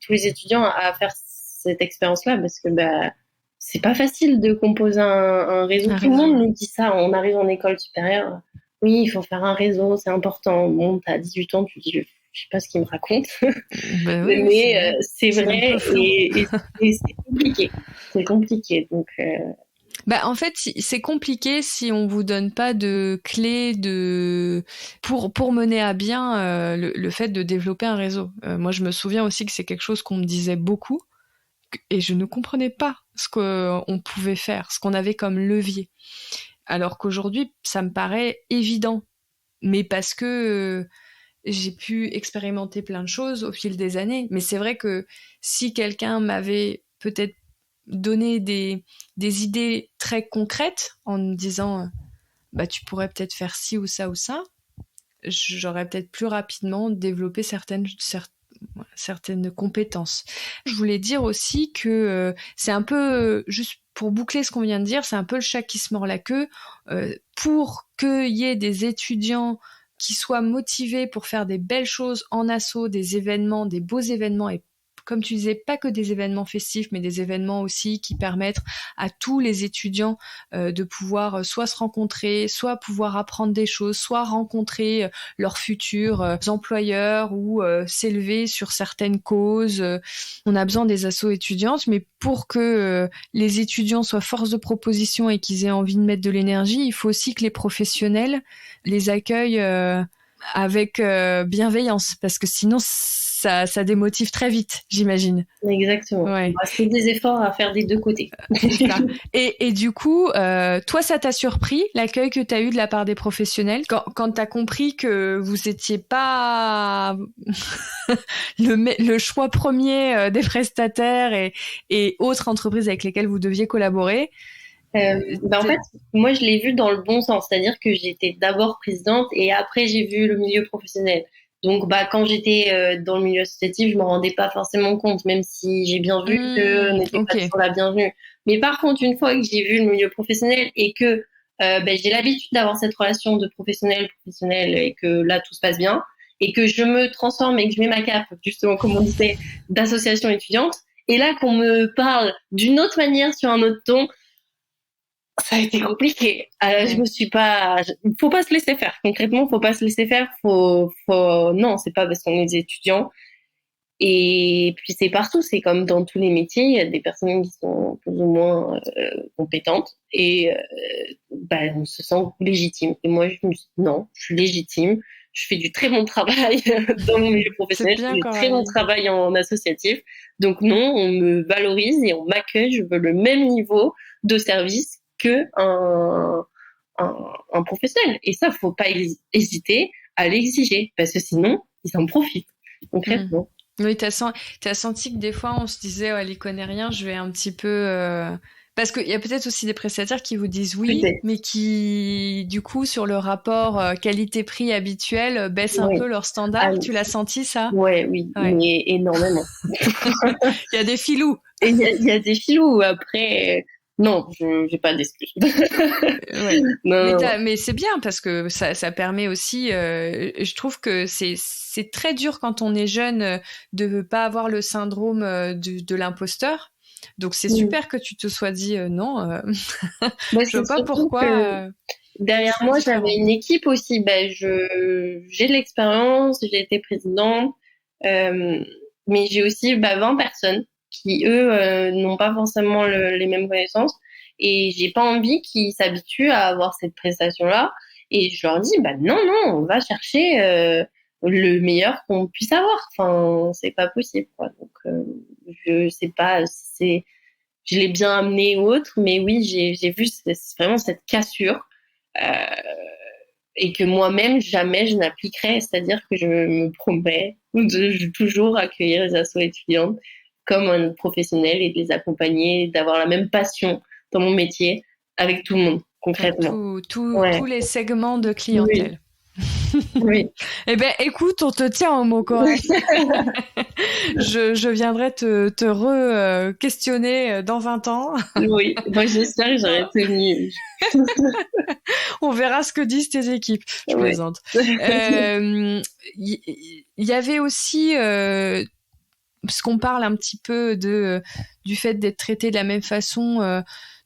Speaker 2: tous les étudiants à faire cette expérience-là parce que c'est pas facile de composer un réseau. Tout le monde nous dit ça. On arrive en école supérieure. Oui, il faut faire un réseau, c'est important. Bon, t'as 18 ans, tu dis, je sais pas ce qu'il me raconte. Oui, mais c'est vrai et c'est compliqué. C'est compliqué. Donc,
Speaker 3: en fait, c'est compliqué si on vous donne pas de clés pour mener à bien le fait de développer un réseau. Moi, je me souviens aussi que c'est quelque chose qu'on me disait beaucoup et je ne comprenais pas ce qu'on pouvait faire, ce qu'on avait comme levier. Alors qu'aujourd'hui, ça me paraît évident, mais parce que j'ai pu expérimenter plein de choses au fil des années. Mais c'est vrai que si quelqu'un m'avait peut-être donné des idées très concrètes en me disant tu pourrais peut-être faire ci ou ça, j'aurais peut-être plus rapidement développé certaines compétences. Je voulais dire aussi que c'est un peu, juste pour boucler ce qu'on vient de dire, c'est un peu le chat qui se mord la queue. Pour qu'il y ait des étudiants qui soient motivés pour faire des belles choses en asso, des événements, des beaux événements et comme tu disais, pas que des événements festifs, mais des événements aussi qui permettent à tous les étudiants de pouvoir soit se rencontrer, soit pouvoir apprendre des choses, soit rencontrer leurs futurs employeurs ou s'élever sur certaines causes. On a besoin des assos étudiantes, mais pour que les étudiants soient force de proposition et qu'ils aient envie de mettre de l'énergie, il faut aussi que les professionnels les accueillent avec bienveillance, parce que sinon ça démotive très vite, j'imagine.
Speaker 2: Exactement. Ouais. C'est des efforts à faire des deux côtés.
Speaker 3: Et du coup, toi, ça t'a surpris, l'accueil que tu as eu de la part des professionnels, quand tu as compris que vous n'étiez pas le choix premier des prestataires et autres entreprises avec lesquelles vous deviez collaborer?
Speaker 2: En fait, moi, je l'ai vu dans le bon sens, c'est-à-dire que j'étais d'abord présidente et après, j'ai vu le milieu professionnel. Donc, quand j'étais dans le milieu associatif, je me rendais pas forcément compte, même si j'ai bien vu que n'était pas toujours la bienvenue. Mais par contre, une fois que j'ai vu le milieu professionnel et que j'ai l'habitude d'avoir cette relation de professionnel et que là, tout se passe bien et que je me transforme et que je mets ma cape, justement, comme on disait, d'association étudiante, et là, qu'on me parle d'une autre manière, sur un autre ton, ça a été compliqué. Je me suis pas. Faut pas se laisser faire. Concrètement, faut pas se laisser faire. Non, c'est pas parce qu'on est des étudiants. Et puis c'est partout. C'est comme dans tous les métiers. Il y a des personnes qui sont plus ou moins compétentes et on se sent légitime. Et moi, je me dis non, je suis légitime. Je fais du très bon travail dans mon milieu professionnel. Je fais du très bon travail en associatif. Donc non, on me valorise et on m'accueille. Je veux le même niveau de service que un professionnel. Et ça, faut pas hésiter à l'exiger, parce que sinon, ils en profitent, concrètement.
Speaker 3: Oui, t'as senti que des fois, on se disait, elle y connaît rien, je vais un petit peu Parce qu'il y a peut-être aussi des prestataires qui vous disent oui, mais qui, du coup, sur le rapport qualité-prix habituel, baissent un peu leur standard. Tu l'as senti, ça?
Speaker 2: Oui, mais énormément.
Speaker 3: Il y a des filous.
Speaker 2: Il y a des filous. Après, non, je n'ai pas d'excuses.
Speaker 3: Ouais. Mais c'est bien parce que ça permet aussi. Je trouve que c'est très dur quand on est jeune de ne pas avoir le syndrome de l'imposteur. Donc c'est super que tu te sois dit non. Je vois pas pourquoi.
Speaker 2: Derrière moi, j'avais une équipe aussi. J'ai de l'expérience, j'ai été présidente, mais j'ai aussi 20 personnes qui, eux, n'ont pas forcément les mêmes connaissances. Et j'ai pas envie qu'ils s'habituent à avoir cette prestation-là. Et je leur dis, non, on va chercher le meilleur qu'on puisse avoir. Enfin, c'est pas possible, quoi. Donc, je sais pas si je l'ai bien amené ou autre, mais oui, j'ai vu vraiment cette cassure. Et que moi-même, jamais je n'appliquerai. C'est-à-dire que je me promets de toujours accueillir les assos étudiantes comme un professionnel et de les accompagner, d'avoir la même passion dans mon métier avec tout le monde, concrètement.
Speaker 3: Tous les segments de clientèle.
Speaker 2: Oui.
Speaker 3: Eh ben, écoute, on te tient au mot correct. je viendrai te re-questionner dans 20 ans.
Speaker 2: Oui, moi j'espère que j'aurai tenu.
Speaker 3: On verra ce que disent tes équipes. Je plaisante. Il y avait aussi, parce qu'on parle un petit peu du fait d'être traité de la même façon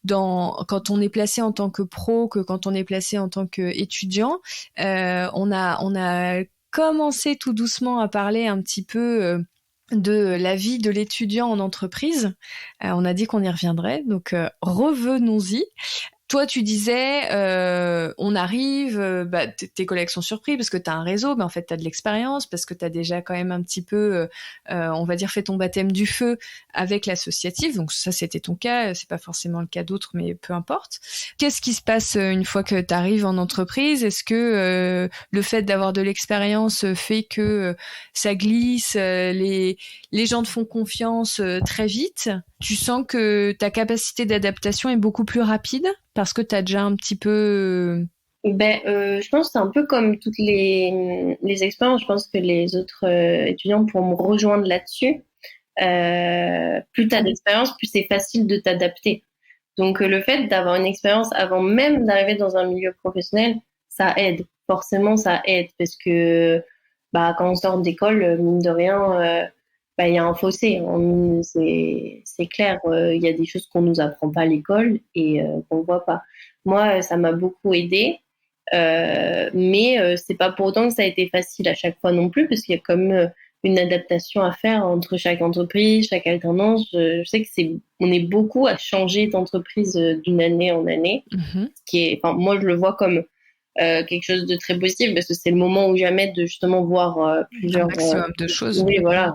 Speaker 3: quand on est placé en tant que pro que quand on est placé en tant qu'étudiant. On a commencé tout doucement à parler un petit peu de la vie de l'étudiant en entreprise. On a dit qu'on y reviendrait, donc revenons-y. Toi, tu disais, on arrive, tes collègues sont surpris parce que tu as un réseau, mais en fait, tu as de l'expérience, parce que tu as déjà quand même un petit peu, on va dire, fait ton baptême du feu avec l'associatif. Donc ça, c'était ton cas, c'est pas forcément le cas d'autres, mais peu importe. Qu'est-ce qui se passe une fois que tu arrives en entreprise? Est-ce que le fait d'avoir de l'expérience fait que ça glisse, les gens te font confiance très vite? Tu sens que ta capacité d'adaptation est beaucoup plus rapide parce que tu as déjà un petit peu...
Speaker 2: Je pense que c'est un peu comme toutes les expériences. Je pense que les autres étudiants pourront me rejoindre là-dessus. Plus tu as d'expérience, plus c'est facile de t'adapter. Donc, le fait d'avoir une expérience avant même d'arriver dans un milieu professionnel, ça aide. Forcément, ça aide parce que quand on sort d'école, mine de rien... il y a un fossé, c'est clair. Il y a des choses qu'on nous apprend pas à l'école et qu'on voit pas. Moi, ça m'a beaucoup aidé, mais c'est pas pour autant que ça a été facile à chaque fois non plus, parce qu'il y a comme une adaptation à faire entre chaque entreprise, chaque alternance. Je sais que on est beaucoup à changer d'entreprise d'une année en année, moi je le vois comme quelque chose de très positif parce que c'est le moment où jamais de justement voir plusieurs
Speaker 3: un maximum de choses.
Speaker 2: Oui, voilà.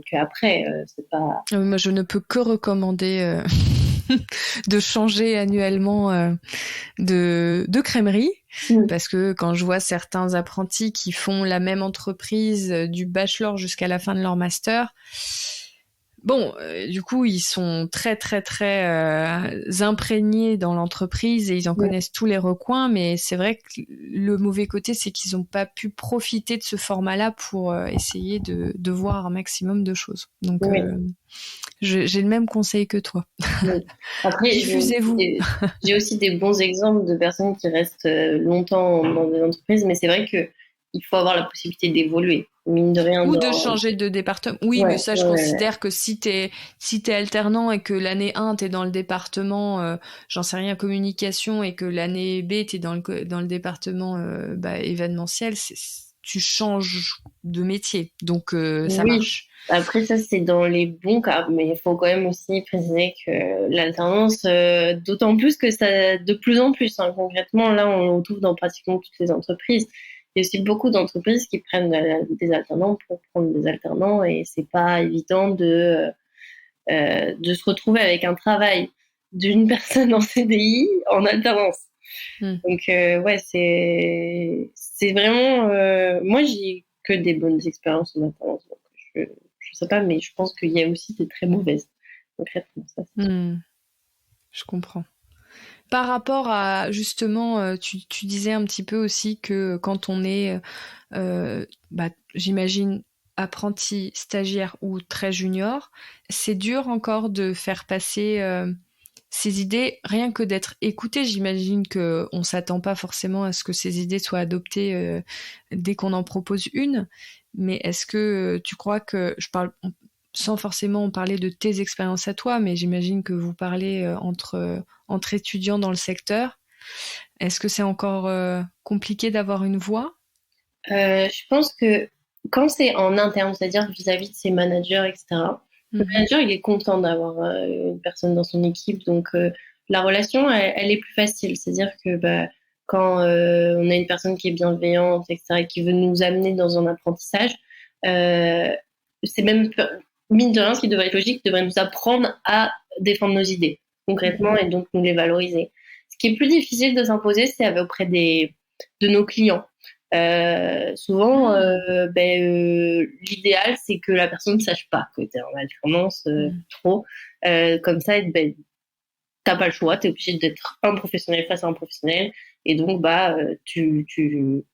Speaker 2: Qu'après, c'est pas...
Speaker 3: Moi, je ne peux que recommander de changer annuellement de crèmerie, parce que quand je vois certains apprentis qui font la même entreprise du bachelor jusqu'à la fin de leur master, bon, du coup, ils sont très, très, très imprégnés dans l'entreprise et ils en connaissent tous les recoins, mais c'est vrai que le mauvais côté, c'est qu'ils n'ont pas pu profiter de ce format-là pour essayer de voir un maximum de choses. Donc, j'ai le même conseil que toi.
Speaker 2: Après,
Speaker 3: diffusez-vous.
Speaker 2: J'ai aussi des bons exemples de personnes qui restent longtemps dans des entreprises, mais c'est vrai qu'il faut avoir la possibilité d'évoluer. Mine de rien.
Speaker 3: Ou de changer de département. Oui, mais ça, je considère que si t'es alternant et que l'année 1, t'es dans le département, j'en sais rien, communication, et que l'année B, t'es dans le département événementiel, tu changes de métier. Donc, ça marche.
Speaker 2: Après, ça, c'est dans les bons cas, mais il faut quand même aussi préciser que l'alternance, d'autant plus que ça, de plus en plus, concrètement, là, on le trouve dans pratiquement toutes les entreprises. Il y a aussi beaucoup d'entreprises qui prennent des alternants pour prendre des alternants et c'est pas évident de se retrouver avec un travail d'une personne en CDI en alternance. Donc, c'est vraiment... moi, j'ai que des bonnes expériences en alternance. Donc je sais pas, mais je pense qu'il y a aussi des très mauvaises, concrètement. Ça,
Speaker 3: je comprends. Par rapport à, justement, tu disais un petit peu aussi que quand on est, j'imagine, apprenti, stagiaire ou très junior, c'est dur encore de faire passer ces idées, rien que d'être écouté. J'imagine qu'on s'attend pas forcément à ce que ces idées soient adoptées dès qu'on en propose une, mais est-ce que tu crois que, je parle sans forcément parler de tes expériences à toi, mais j'imagine que vous parlez entre étudiants dans le secteur. Est-ce que c'est encore compliqué d'avoir une voix?
Speaker 2: Je pense que quand c'est en interne, c'est-à-dire vis-à-vis de ses managers, etc., le manager, il est content d'avoir une personne dans son équipe. Donc, la relation, elle est plus facile. C'est-à-dire que quand on a une personne qui est bienveillante, etc., et qui veut nous amener dans un apprentissage, c'est même, mine de rien, ce qui devrait être logique, devrait nous apprendre à défendre nos idées concrètement et donc nous les valoriser. Ce qui est plus difficile de s'imposer, c'est auprès de nos clients. Souvent, l'idéal, c'est que la personne ne sache pas que tu es en alternance trop. Comme ça, t'as pas le choix, tu es obligé d'être un professionnel face à un professionnel. Et donc, tu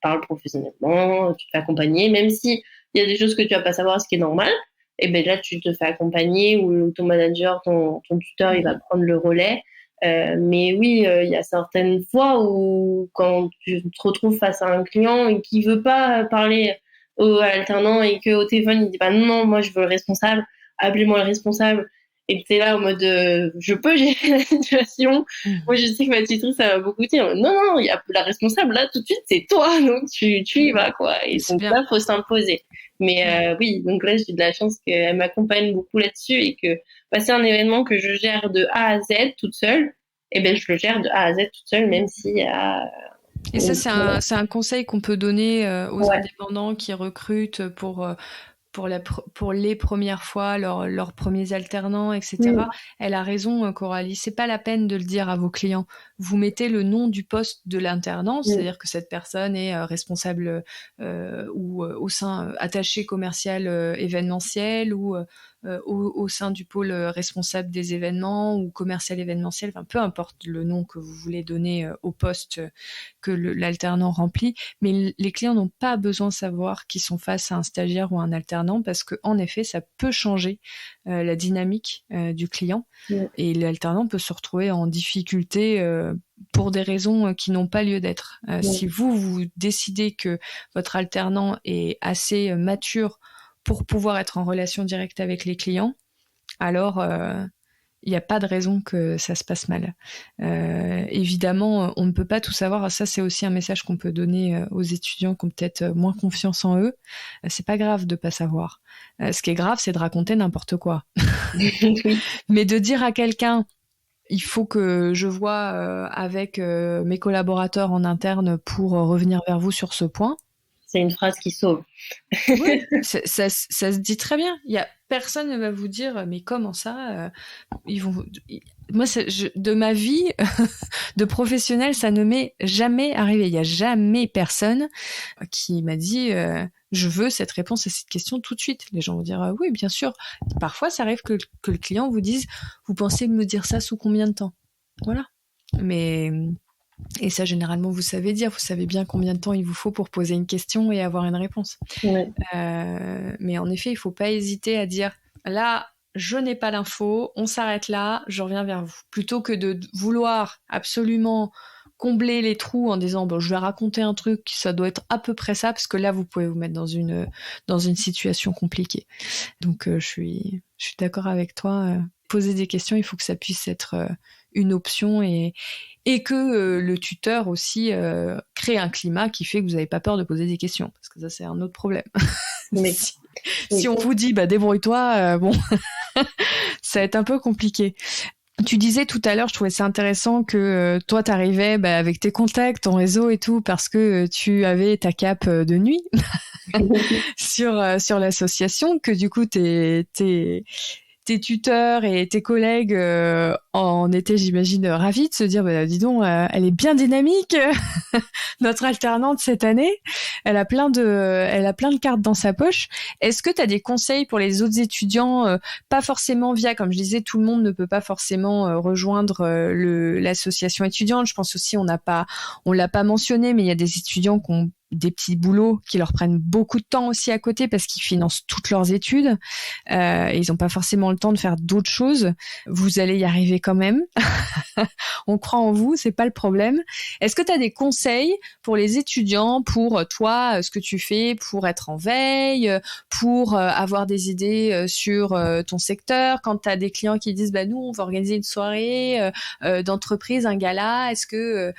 Speaker 2: parles professionnellement, tu te fais accompagner, même si il y a des choses que tu vas pas savoir, ce qui est normal. Et là, tu te fais accompagner ou ton manager, ton tuteur, il va prendre le relais. Mais oui, il y a certaines fois où quand tu te retrouves face à un client qui veut pas parler à l'alternant et qu'au téléphone il dit non, moi je veux le responsable, appelez-moi le responsable, et que t'es là en mode je peux gérer la situation. Moi je sais que ma tutrice ça va beaucoup dire non, il y a la responsable là tout de suite, c'est toi, donc tu y vas quoi. Et donc là faut s'imposer. Mais oui, donc là j'ai de la chance qu'elle m'accompagne beaucoup là-dessus et que c'est un événement que je gère de A à Z toute seule. Et je le gère de A à Z toute seule, même si
Speaker 3: et ça, c'est un conseil qu'on peut donner aux indépendants qui recrutent pour les premières fois, leurs premiers alternants, etc. Elle a raison, Coralie. C'est pas la peine de le dire à vos clients. Vous mettez le nom du poste de l'internant, c'est-à-dire que cette personne est responsable ou au sein attaché commercial événementiel ou au sein du pôle responsable des événements ou commercial événementiel, enfin peu importe le nom que vous voulez donner au poste que l'alternant remplit, mais les clients n'ont pas besoin de savoir qu'ils sont face à un stagiaire ou un alternant parce que en effet ça peut changer la dynamique du client et l'alternant peut se retrouver en difficulté pour des raisons qui n'ont pas lieu d'être. Si vous décidez que votre alternant est assez mature pour pouvoir être en relation directe avec les clients, alors il n'y a pas de raison que ça se passe mal. Évidemment, on ne peut pas tout savoir. Ça, c'est aussi un message qu'on peut donner aux étudiants qui ont peut-être moins confiance en eux. C'est pas grave de pas savoir. Ce qui est grave, c'est de raconter n'importe quoi. Mais de dire à quelqu'un, il faut que je vois avec mes collaborateurs en interne pour revenir vers vous sur ce point.
Speaker 2: C'est une phrase qui sauve.
Speaker 3: Oui, ça se dit très bien. Personne ne va vous dire mais comment ça moi de ma vie de professionnel ça ne m'est jamais arrivé. Il y a jamais personne qui m'a dit je veux cette réponse à cette question tout de suite. Les gens vont dire oui bien sûr. Parfois ça arrive que le client vous dise vous pensez me dire ça sous combien de temps, voilà. Et ça, généralement, vous savez bien combien de temps il vous faut pour poser une question et avoir une réponse. Mais en effet, il ne faut pas hésiter à dire là, je n'ai pas l'info, on s'arrête là, je reviens vers vous. Plutôt que de vouloir absolument combler les trous en disant je vais raconter un truc, ça doit être à peu près ça, parce que là, vous pouvez vous mettre dans une situation compliquée. Donc, je suis d'accord avec toi. Poser des questions, il faut que ça puisse être une option et que le tuteur aussi crée un climat qui fait que vous n'avez pas peur de poser des questions, parce que ça c'est un autre problème. Mais si on vous dit débrouille-toi, ça va être un peu compliqué. Tu disais tout à l'heure, je trouvais ça intéressant que toi t'arrivais avec tes contacts, ton réseau et tout, parce que tu avais ta cape de nuit sur l'association, que du coup t'es tes tuteurs et tes collègues en étaient, j'imagine, ravis de se dire, dis donc, elle est bien dynamique, notre alternante cette année. Elle a plein de cartes dans sa poche. Est-ce que tu as des conseils pour les autres étudiants, pas forcément via, comme je disais, tout le monde ne peut pas forcément rejoindre l'association étudiante. Je pense aussi, on l'a pas mentionné, mais il y a des étudiants qui ont des petits boulots qui leur prennent beaucoup de temps aussi à côté parce qu'ils financent toutes leurs études. Et ils n'ont pas forcément le temps de faire d'autres choses. Vous allez y arriver quand même. On croit en vous, c'est pas le problème. Est-ce que tu as des conseils pour les étudiants, pour toi, ce que tu fais pour être en veille, pour avoir des idées sur ton secteur, quand tu as des clients qui disent nous on va organiser une soirée d'entreprise, un gala, est-ce que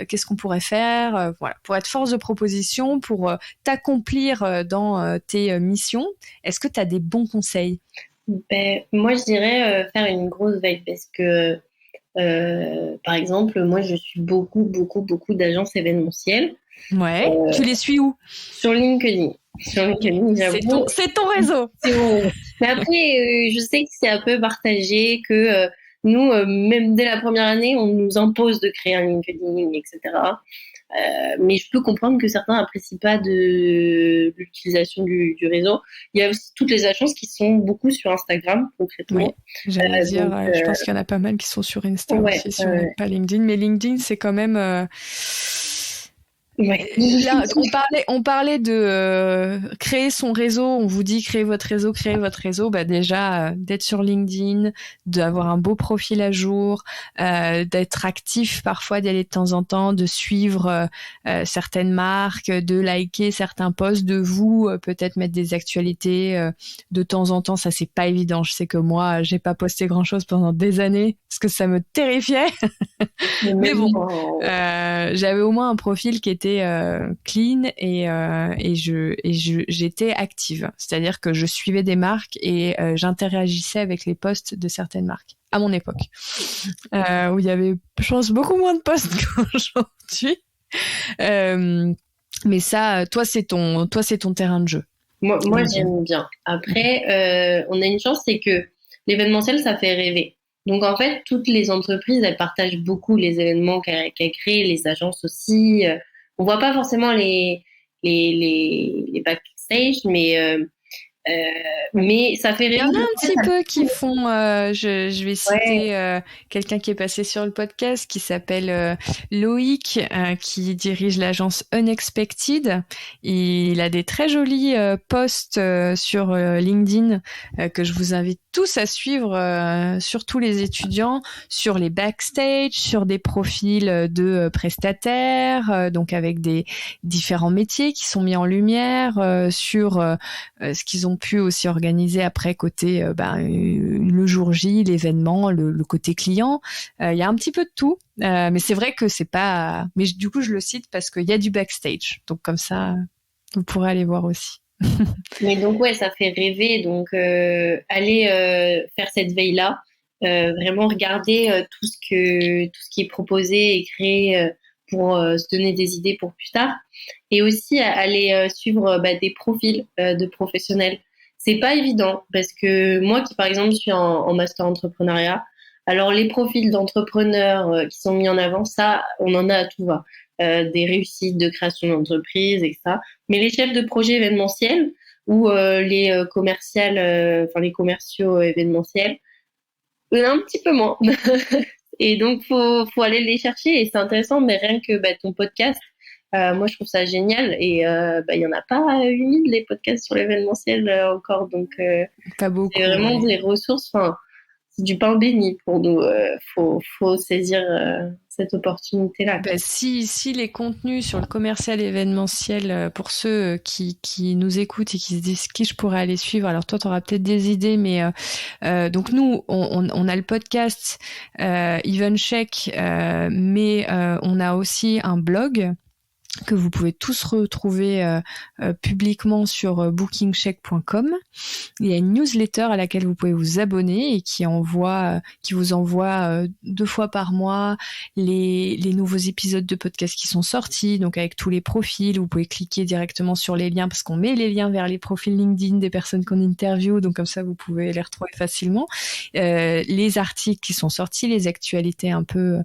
Speaker 3: qu'est-ce qu'on pourrait faire, voilà, pour être force de proposition, pour t'accomplir dans tes missions. Est-ce que tu as des bons conseils?
Speaker 2: Moi je dirais faire une grosse veille parce que par exemple, moi, je suis beaucoup d'agences événementielles.
Speaker 3: Ouais. Tu les suis où?
Speaker 2: Sur LinkedIn. J'avoue.
Speaker 3: C'est ton réseau.
Speaker 2: Mais après, je sais que c'est un peu partagé, que nous, même dès la première année, on nous impose de créer un LinkedIn, etc. Mais je peux comprendre que certains n'apprécient pas de l'utilisation du réseau. Il y a aussi toutes les agences qui sont beaucoup sur Instagram, concrètement.
Speaker 3: Oui, j'allais dire, je pense qu'il y en a pas mal qui sont sur Insta aussi, si on n'est pas LinkedIn. Mais LinkedIn, c'est quand même... Là, on parlait de créer son réseau. On vous dit créez votre réseau. Déjà, d'être sur LinkedIn, d'avoir un beau profil à jour, d'être actif parfois, d'y aller de temps en temps, de suivre certaines marques, de liker certains posts, de vous peut-être mettre des actualités de temps en temps. Ça, c'est pas évident. Je sais que moi, j'ai pas posté grand-chose pendant des années parce que ça me terrifiait. Mais bon, j'avais au moins un profil qui était clean et j'étais active, c'est-à-dire que je suivais des marques et j'interagissais avec les posts de certaines marques à mon époque, où il y avait, je pense, beaucoup moins de posts qu'aujourd'hui. Mais ça, toi, c'est ton terrain de jeu.
Speaker 2: Moi, j'aime bien. Après, on a une chance, c'est que l'événementiel, ça fait rêver. Donc, en fait, toutes les entreprises, elles partagent beaucoup les événements qu'elles créent, les agences aussi. On voit pas forcément les backstage, mais ça fait rire.
Speaker 3: Il y en a un petit peu qui font, je vais citer quelqu'un qui est passé sur le podcast qui s'appelle Loïc, qui dirige l'agence Unexpected. Il a des très jolis posts sur LinkedIn que je vous invite tous à suivre, surtout les étudiants, sur les backstage, sur des profils de prestataires, donc avec des différents métiers qui sont mis en lumière, sur ce qu'ils ont pu aussi organiser après côté le jour J, l'événement, le côté client. Il y a un petit peu de tout, mais c'est vrai que c'est pas... Mais du coup, je le cite parce qu'il y a du backstage. Donc comme ça, vous pourrez aller voir aussi.
Speaker 2: Mais donc ouais, ça fait rêver. Donc allez faire cette veille-là, vraiment regarder tout ce qui est proposé et créé pour se donner des idées pour plus tard, et aussi aller suivre des profils de professionnels. C'est pas évident parce que moi qui par exemple suis en master entrepreneuriat, alors les profils d'entrepreneurs qui sont mis en avant, ça on en a à tout va. Des réussites de création d'entreprise, etc. Mais les chefs de projet événementiels ou les commerciaux événementiels, un petit peu moins. Et donc faut aller les chercher, et c'est intéressant. Mais rien que ton podcast, moi je trouve ça génial, et il y en a pas 8000 les podcasts sur l'événementiel encore, donc
Speaker 3: pas beaucoup.
Speaker 2: C'est vraiment des ressources. Enfin, c'est du pain béni pour nous. Faut saisir cette opportunité-là.
Speaker 3: Si les contenus sur le commercial événementiel, pour ceux qui nous écoutent et qui se disent qui je pourrais aller suivre, alors toi, tu auras peut-être des idées, mais donc nous, on a le podcast Evencheck, mais on a aussi un blog que vous pouvez tous retrouver publiquement sur bookingcheck.com. Il y a une newsletter à laquelle vous pouvez vous abonner et qui vous envoie 2 fois par mois les nouveaux épisodes de podcast qui sont sortis, donc avec tous les profils. Vous pouvez cliquer directement sur les liens parce qu'on met les liens vers les profils LinkedIn des personnes qu'on interviewe, donc comme ça vous pouvez les retrouver facilement. Les articles qui sont sortis, les actualités un peu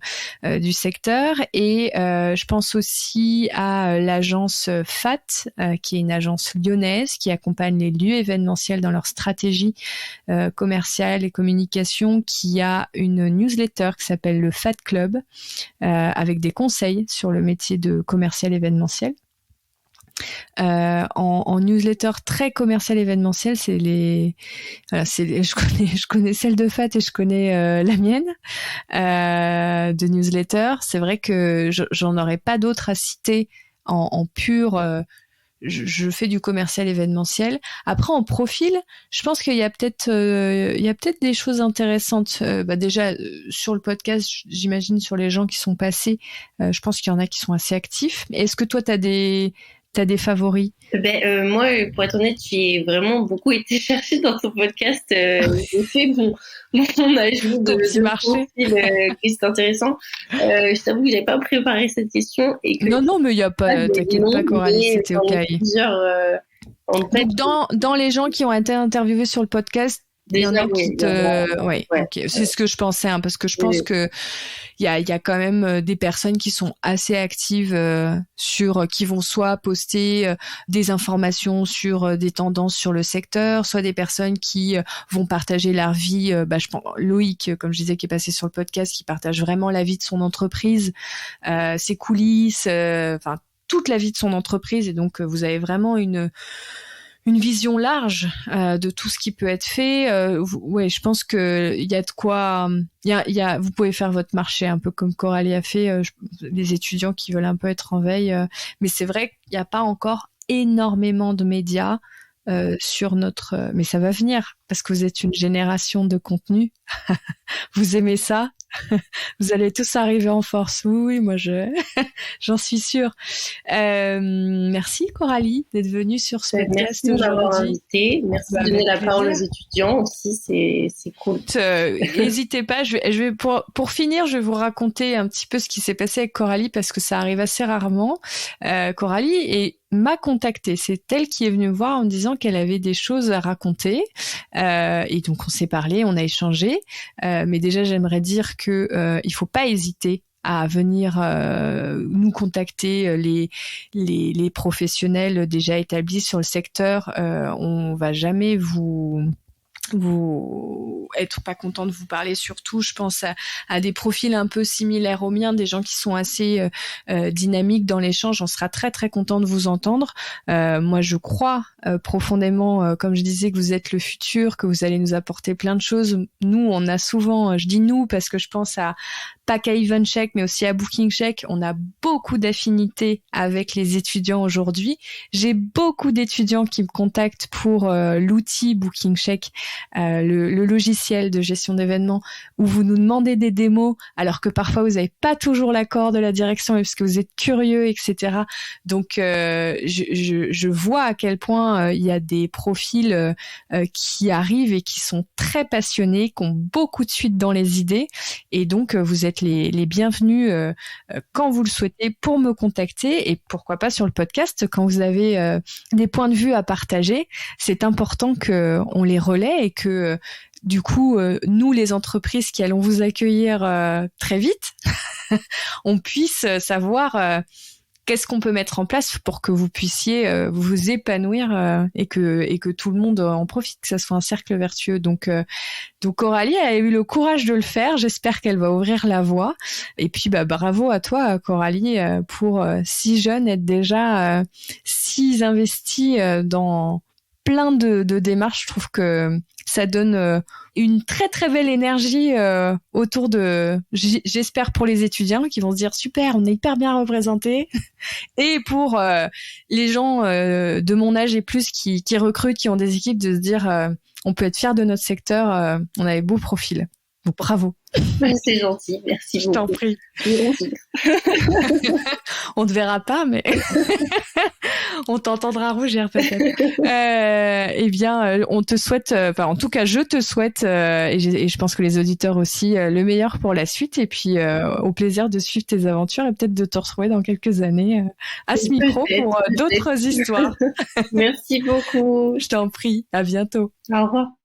Speaker 3: du secteur, et je pense aussi à l'agence FAT, qui est une agence lyonnaise qui accompagne les lieux événementiels dans leur stratégie commerciale et communication, qui a une newsletter qui s'appelle le FAT Club, avec des conseils sur le métier de commercial événementiel. En newsletter très commercial événementiel, je connais celle de FAT et je connais la mienne de newsletter. C'est vrai que j'en aurais pas d'autres à citer en pur. Je fais du commercial événementiel. Après, en profil, je pense qu'il y a peut-être des choses intéressantes. Déjà sur le podcast, j'imagine sur les gens qui sont passés, je pense qu'il y en a qui sont assez actifs. Est-ce que toi, t'as des favoris?
Speaker 2: Moi, pour être honnête, j'ai vraiment beaucoup été chercher dans ton podcast. J'ai fait mon ajout de
Speaker 3: petit marché
Speaker 2: qui est intéressant. Je t'avoue que j'avais pas préparé cette question et que
Speaker 3: non, mais il y a pas, t'inquiète pas, Coralie, c'était ok.
Speaker 2: Donc,
Speaker 3: dans les gens qui ont été interviewés sur le podcast, il y en a qui ok. C'est ce que je pensais, parce que je pense que il y a quand même des personnes qui sont assez actives qui vont soit poster des informations sur des tendances sur le secteur, soit des personnes qui vont partager leur vie. Je pense Loïc, comme je disais, qui est passé sur le podcast, qui partage vraiment la vie de son entreprise, ses coulisses, toute la vie de son entreprise, et donc vous avez vraiment une vision large de tout ce qui peut être fait. Je pense que il y a de quoi. Vous pouvez faire votre marché un peu comme Coralie a fait. Les étudiants qui veulent un peu être en veille, mais c'est vrai qu'il n'y a pas encore énormément de médias sur notre. Mais ça va venir parce que vous êtes une génération de contenu. Vous aimez ça. Vous allez tous arriver en force. Oui, moi j'en suis sûre. Merci Coralie d'être venue sur ce podcast aujourd'hui.
Speaker 2: Merci de m'avoir invitée. Merci de donner la parole aux étudiants aussi, c'est cool.
Speaker 3: N'hésitez pas. Je vais pour finir, je vais vous raconter un petit peu ce qui s'est passé avec Coralie parce que ça arrive assez rarement. Coralie m'a contactée. C'est elle qui est venue me voir en me disant qu'elle avait des choses à raconter. Et donc on s'est parlé, on a échangé. Mais déjà j'aimerais dire que il faut pas hésiter à venir nous contacter, les professionnels déjà établis sur le secteur. On va jamais vous être pas content de vous parler. Surtout, je pense à des profils un peu similaires aux miens, des gens qui sont assez dynamiques dans l'échange. On sera très très content de vous entendre. Moi, je crois profondément, comme je disais, que vous êtes le futur, que vous allez nous apporter plein de choses. Nous, on a souvent, je dis nous parce que je pense pas qu'à EventCheck, mais aussi à BookingCheck, on a beaucoup d'affinités avec les étudiants aujourd'hui. J'ai beaucoup d'étudiants qui me contactent pour l'outil BookingCheck, le logiciel de gestion d'événements, où vous nous demandez des démos, alors que parfois vous n'avez pas toujours l'accord de la direction, parce que vous êtes curieux, etc. Donc, je vois à quel point il y a des profils qui arrivent et qui sont très passionnés, qui ont beaucoup de suite dans les idées, et donc vous êtes les bienvenus quand vous le souhaitez pour me contacter, et pourquoi pas sur le podcast quand vous avez des points de vue à partager. C'est important que on les relaie et que du coup nous les entreprises qui allons vous accueillir très vite on puisse savoir qu'est-ce qu'on peut mettre en place pour que vous puissiez vous épanouir et que tout le monde en profite, que ça soit un cercle vertueux. Donc Coralie a eu le courage de le faire. J'espère qu'elle va ouvrir la voie. Et puis bravo à toi Coralie pour si jeune être déjà si investie dans plein de démarches. Je trouve que ça donne une très très belle énergie autour de, j'espère pour les étudiants qui vont se dire super, on est hyper bien représentés, et pour les gens de mon âge et plus qui recrutent, qui ont des équipes, de se dire on peut être fier de notre secteur, on a des beaux profils. Donc bravo.
Speaker 2: C'est gentil, merci beaucoup.
Speaker 3: Je t'en prie. On te verra pas, mais on t'entendra rougir peut-être. Eh bien, on te souhaite, en tout cas, je te souhaite, et je pense que les auditeurs aussi, le meilleur pour la suite. Et puis, au plaisir de suivre tes aventures et peut-être de te retrouver dans quelques années à ce micro pour d'autres histoires.
Speaker 2: Merci beaucoup.
Speaker 3: Je t'en prie. À bientôt.
Speaker 2: Au revoir.